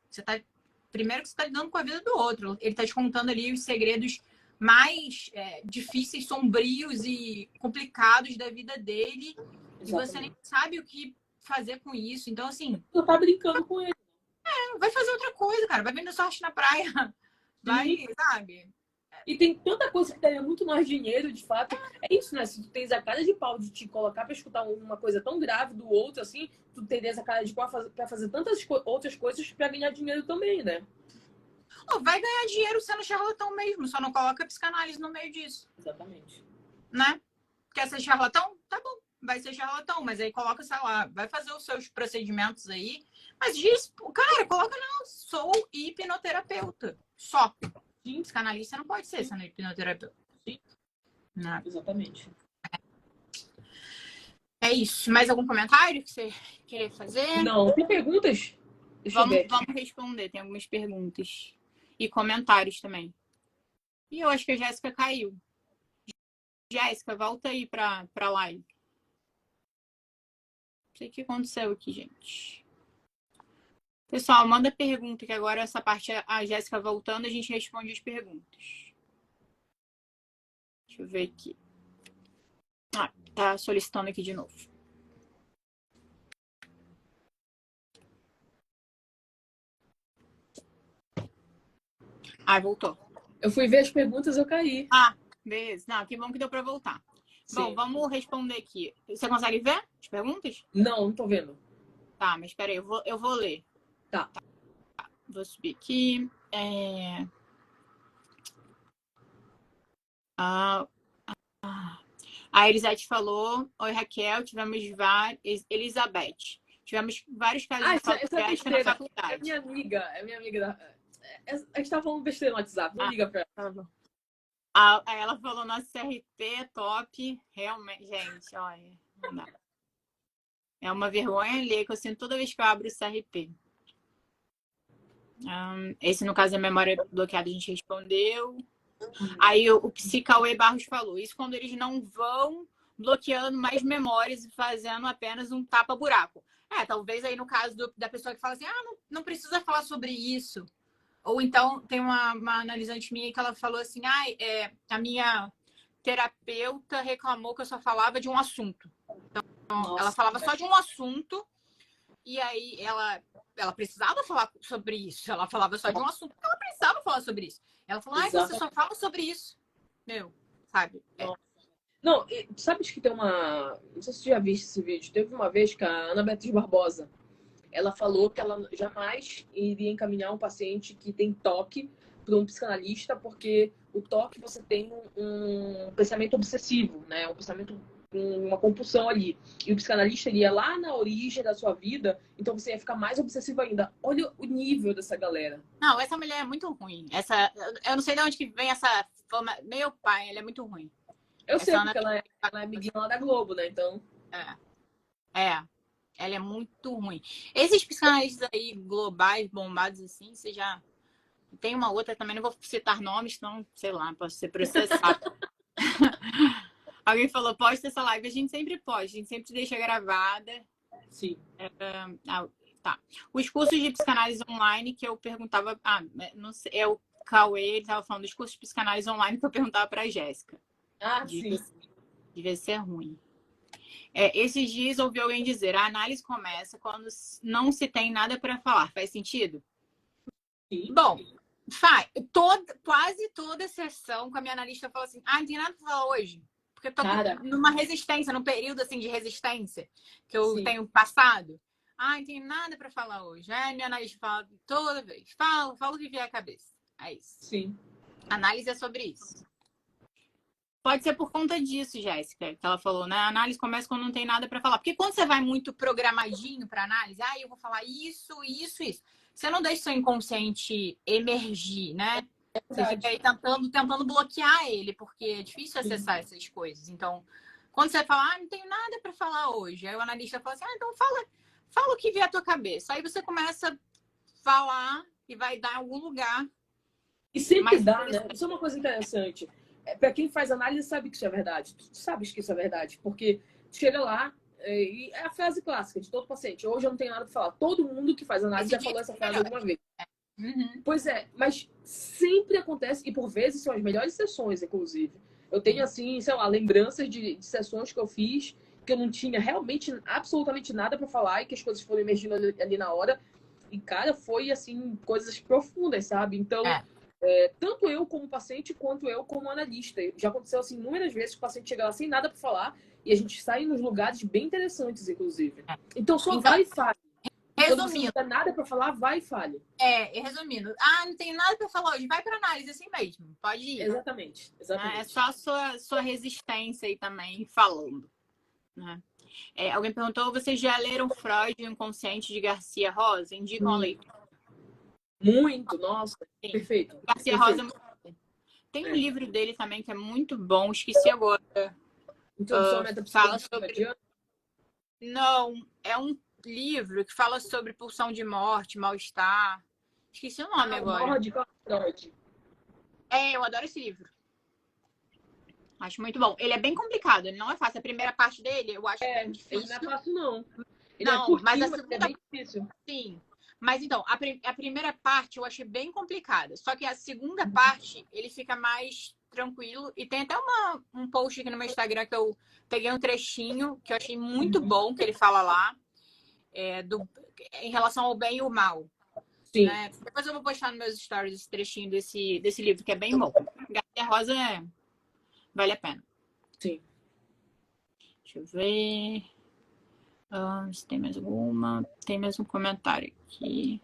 primeiro que você está lidando com a vida do outro. Ele está te contando ali os segredos mais difíceis, sombrios e complicados da vida dele. Exatamente. E você nem sabe o que fazer com isso. Então, assim... Tu tá brincando com ele. Vai fazer outra coisa, cara. Vai vender sorte na praia. Vai, sabe? E tem tanta coisa que daria muito mais dinheiro, de fato. É isso, né? Se tu tens a cara de pau de te colocar pra escutar uma coisa tão grave do outro, assim, tu terias a cara de pau pra fazer tantas outras coisas pra ganhar dinheiro também, né? Vai ganhar dinheiro sendo charlatão mesmo, só não coloca psicanálise no meio disso. Exatamente. Né? Quer ser charlatão? Tá bom, vai ser charlatão, mas aí coloca, sei lá, vai fazer os seus procedimentos aí, mas diz, cara, coloca não, sou hipnoterapeuta, só. Sim. Psicanalista não pode ser sendo hipnoterapeuta. Sim. Não. Exatamente. É isso. Mais algum comentário que você queria fazer? Não, tem perguntas? Vamos responder, tem algumas perguntas. E comentários também. E eu acho que a Jéssica caiu. Jéssica, volta aí pra live. Não sei o que aconteceu aqui, gente. Pessoal, manda pergunta, que agora essa parte, a Jéssica voltando, a gente responde as perguntas. Deixa eu ver aqui. Tá solicitando aqui de novo. Voltou. Eu fui ver as perguntas, eu caí. Beleza. Não, que bom que deu pra voltar. Sim. Bom, vamos responder aqui. Você consegue ver as perguntas? Não tô vendo. Tá, mas peraí, eu vou ler. Tá. Vou subir aqui. A Elisete falou: Oi, Raquel, tivemos vários. Elizabeth. Tivemos vários casos de falta de na faculdade. É minha amiga. A gente tava falando besteira no WhatsApp, não liga pra ela. Ela falou: nosso CRP é top. Realmente, gente, olha. Não dá. É uma vergonha alheia que eu sinto toda vez que eu abro o CRP. Esse, no caso, da memória bloqueada, a gente respondeu. Aí o Psicauê Barros falou, isso quando eles não vão bloqueando mais memórias e fazendo apenas um tapa-buraco. Talvez aí no caso da pessoa que fala assim, não precisa falar sobre isso. Ou então, tem uma analisante minha que ela falou assim, a minha terapeuta reclamou que eu só falava de um assunto. Então, ela falava só de um assunto e aí ela precisava falar sobre isso. Ela falava só de um assunto porque ela precisava falar sobre isso. Ela falou, você só fala sobre isso. Meu, sabe? Não, sabes que tem uma... Não sei se você já viu esse vídeo. Teve uma vez que a Ana Beatriz Barbosa, ela falou que ela jamais iria encaminhar um paciente que tem toque para um psicanalista, porque o toque você tem um pensamento obsessivo, né? Um pensamento, uma compulsão ali. E o psicanalista iria lá na origem da sua vida, então você ia ficar mais obsessivo ainda. Olha o nível dessa galera. Não, essa mulher é muito ruim. Eu não sei de onde que vem essa fama. Meu pai, ela é muito ruim. Eu sei, porque ela é amiguinha lá da Globo, né? Então... Ela é muito ruim. Esses psicanalistas aí, globais, bombados assim, você já... Tem uma outra também, não vou citar nomes, então, sei lá, posso ser processado. Alguém falou, posta essa live. A gente sempre posta, a gente sempre deixa gravada. Sim. Tá. Os cursos de psicanálise online que eu perguntava... não sei, é o Cauê, ele estava falando dos cursos de psicanálise online que eu perguntava para a Jéssica. Sim. Devia ser ruim. Esses dias ouvi alguém dizer, a análise começa quando não se tem nada para falar. Faz sentido? Sim. Bom, quase toda sessão com a minha analista falou assim, não tem nada para falar hoje. Porque eu tô numa resistência, num período assim de resistência que eu tenho passado. Não tem nada para falar hoje. Minha analista fala toda vez. Fala o que vier à cabeça. É isso. Sim. Análise é sobre isso. Pode ser por conta disso, Jéssica, que ela falou, né? A análise começa quando não tem nada para falar. Porque quando você vai muito programadinho para análise, eu vou falar isso. Você não deixa seu inconsciente emergir, né? Você fica aí tentando bloquear ele, porque é difícil acessar essas coisas. Então, quando você fala, não tenho nada para falar hoje, aí o analista fala assim, então fala o que vier à tua cabeça. Aí você começa a falar e vai dar em algum lugar. E sempre dá, né? Isso é uma coisa interessante. Para quem faz análise sabe que isso é verdade. Tu sabes que isso é verdade, porque chega lá e é a frase clássica de todo paciente. Hoje eu não tenho nada para falar. Todo mundo que faz análise já falou essa frase alguma vez. Uhum. Pois é, mas sempre acontece, e por vezes são as melhores sessões, inclusive. Eu tenho, assim, sei lá, lembranças de sessões que eu fiz que eu não tinha realmente absolutamente nada para falar e que as coisas foram emergindo ali na hora. E, cara, foi, assim, coisas profundas, sabe? Então, tanto eu como paciente, quanto eu como analista. Já aconteceu, assim, inúmeras vezes que o paciente chega lá sem nada para falar e a gente sai nos lugares bem interessantes, inclusive. Então, vai e fale. Quando você não tem nada para falar, vai e fale. Resumindo. Não tenho nada para falar hoje. Vai para análise assim mesmo. Pode ir. Exatamente. É só a sua resistência aí também falando. Né? Alguém perguntou, vocês já leram Freud e o Inconsciente de Garcia Rosa? Indicam a leitura. Muito, nossa. Sim. Perfeito. Garcia Rosa é muito bom. Tem um livro dele também que é muito bom, esqueci agora. Fala sobre... Não, é um livro que fala sobre pulsão de morte, mal-estar. Esqueci o nome agora. Eu adoro esse livro. Acho muito bom. Ele é bem complicado, ele não é fácil. A primeira parte dele, eu acho bem difícil. Ele não é fácil, não. Ele não, curtinho, mas a segunda é bem difícil. Sim. Mas então, a primeira parte eu achei bem complicada. Só que a segunda parte, ele fica mais tranquilo. E tem até um post aqui no meu Instagram que eu peguei um trechinho que eu achei muito bom, que ele fala lá, em relação ao bem e o mal. Sim. Né? Depois eu vou postar nos meus stories esse trechinho desse livro, que é bem bom. Garcia Rosa vale a pena. Sim. Deixa eu ver. Se tem mais alguma. Tem mais um comentário aqui.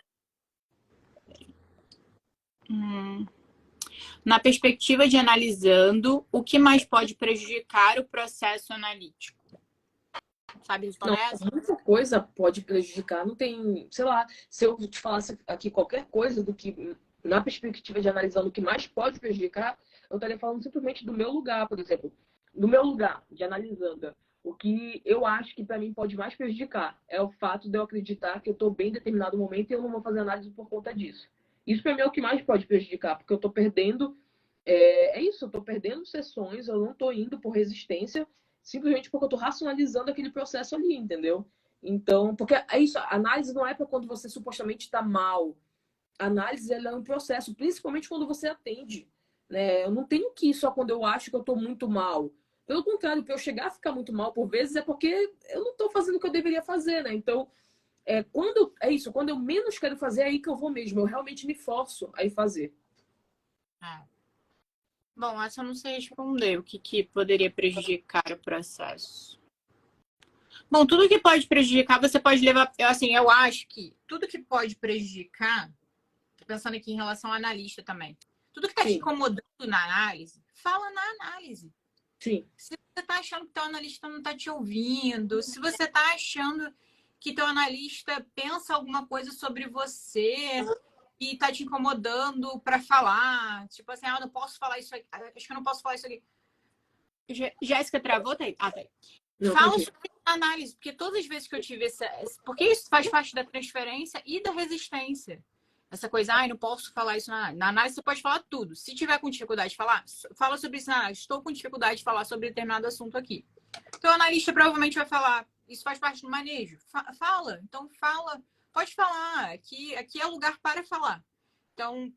Na perspectiva de analisando, o que mais pode prejudicar o processo analítico? Sabe responder essa? Muita coisa pode prejudicar. Não tem, sei lá, se eu te falasse aqui qualquer coisa do que, na perspectiva de analisando, o que mais pode prejudicar, eu estaria falando simplesmente do meu lugar, por exemplo. Do meu lugar de analisando. O que eu acho que para mim pode mais prejudicar é o fato de eu acreditar que eu estou bem em determinado momento e eu não vou fazer análise por conta disso. Isso para mim é o que mais pode prejudicar, porque eu estou perdendo. Eu estou perdendo sessões, eu não estou indo por resistência, simplesmente porque eu estou racionalizando aquele processo ali, entendeu? Então, porque é isso, a análise não é para quando você supostamente está mal. A análise ela é um processo, principalmente quando você atende. Né? Eu não tenho que ir só quando eu acho que eu estou muito mal. Pelo contrário, para eu chegar a ficar muito mal por vezes é porque eu não estou fazendo o que eu deveria fazer, né? Então, quando eu menos quero fazer, é aí que eu vou mesmo. Eu realmente me forço a ir fazer. Bom, essa eu não sei responder. O que poderia prejudicar o processo? Bom, tudo que pode prejudicar, você pode levar... Assim, eu acho que tudo que pode prejudicar, tô pensando aqui em relação ao analista também, tudo que está te incomodando na análise, fala na análise. Sim. Se você está achando que teu analista não está te ouvindo, se você está achando que teu analista pensa alguma coisa sobre você e está te incomodando para falar, tipo assim, eu não posso falar isso aqui, acho que eu não posso falar isso aqui. Jéssica travou, tá aí? Tá aí. Fala sobre a análise, porque todas as vezes que eu tive porque isso faz parte da transferência e da resistência. Essa coisa, não posso falar isso na análise. Na análise você pode falar tudo. Se tiver com dificuldade de falar, fala sobre isso na análise. Estou com dificuldade de falar sobre determinado assunto aqui. Então o analista provavelmente vai falar, isso faz parte do manejo. Fala, então fala. Pode falar, aqui é o lugar para falar. Então,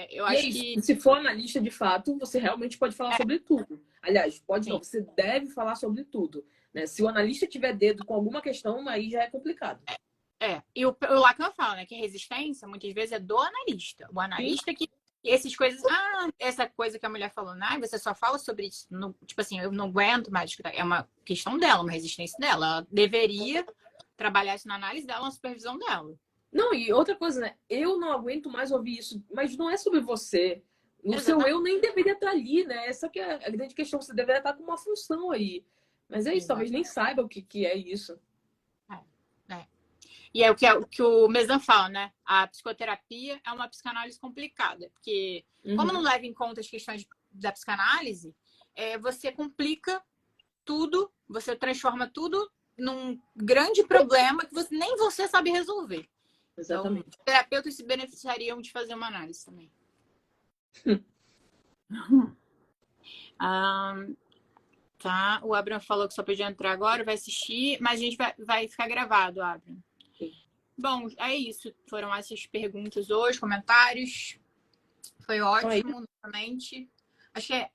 eu acho que... Se for analista de fato, você realmente pode falar sobre tudo. Aliás, pode não, você deve falar sobre tudo. Né? Se o analista tiver dedo com alguma questão, aí já é complicado. E o Lacan fala, né, que a resistência muitas vezes é do analista. O analista que essas coisas, essa coisa que a mulher falou, você só fala sobre isso, tipo assim, eu não aguento mais, é uma questão dela, uma resistência dela. Ela deveria trabalhar isso na análise dela, na supervisão dela. Não, e outra coisa, né? Eu não aguento mais ouvir isso, mas não é sobre você. O Exatamente. seu eu nem deveria estar ali, né? Essa que é a grande questão, você deveria estar com uma função aí. Mas é isso, talvez nem saiba o que é isso. E é o que o Mesan fala, né? A psicoterapia é uma psicanálise complicada, porque como não leva em conta as questões da psicanálise, você complica tudo, você transforma tudo num grande problema que nem você sabe resolver. Exatamente. Então, terapeutas se beneficiariam de fazer uma análise também. Tá, o Abraham falou que só podia entrar agora, vai assistir, mas a gente vai ficar gravado, Abraham. Bom, é isso. Foram essas perguntas hoje, comentários. Foi ótimo, novamente. Acho que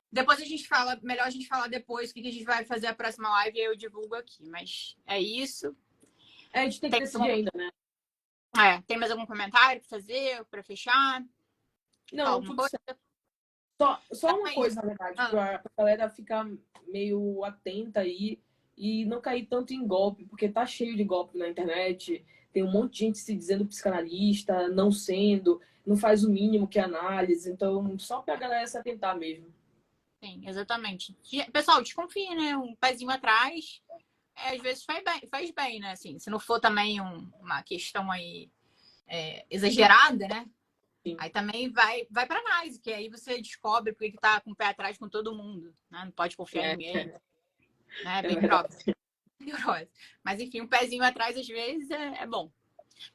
depois a gente fala, melhor a gente falar depois o que a gente vai fazer a próxima live e eu divulgo aqui. Mas é isso. A gente tem que decidir ainda, né? Tem mais algum comentário para fazer, para fechar? Não, tudo certo. Só uma coisa, na verdade, para a galera ficar meio atenta aí e não cair tanto em golpe, porque tá cheio de golpe na internet. Tem um monte de gente se dizendo psicanalista, não sendo, não faz o mínimo que análise. Então, só pra galera se atentar mesmo. Sim, exatamente. Pessoal, desconfie, né? Um pezinho atrás, às vezes faz bem, né? Assim, se não for também uma questão aí exagerada, né? Sim. Aí também vai para análise, que aí você descobre porque que tá com o pé atrás com todo mundo, né? Não pode confiar em ninguém. Né? Bem próprio. Mas enfim, um pezinho atrás às vezes é bom.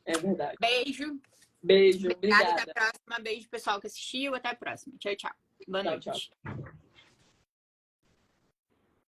É verdade. Beijo. Beijo, obrigada. Até a próxima. Beijo, pessoal que assistiu. Até a próxima. Tchau, tchau. Boa noite. Tchau.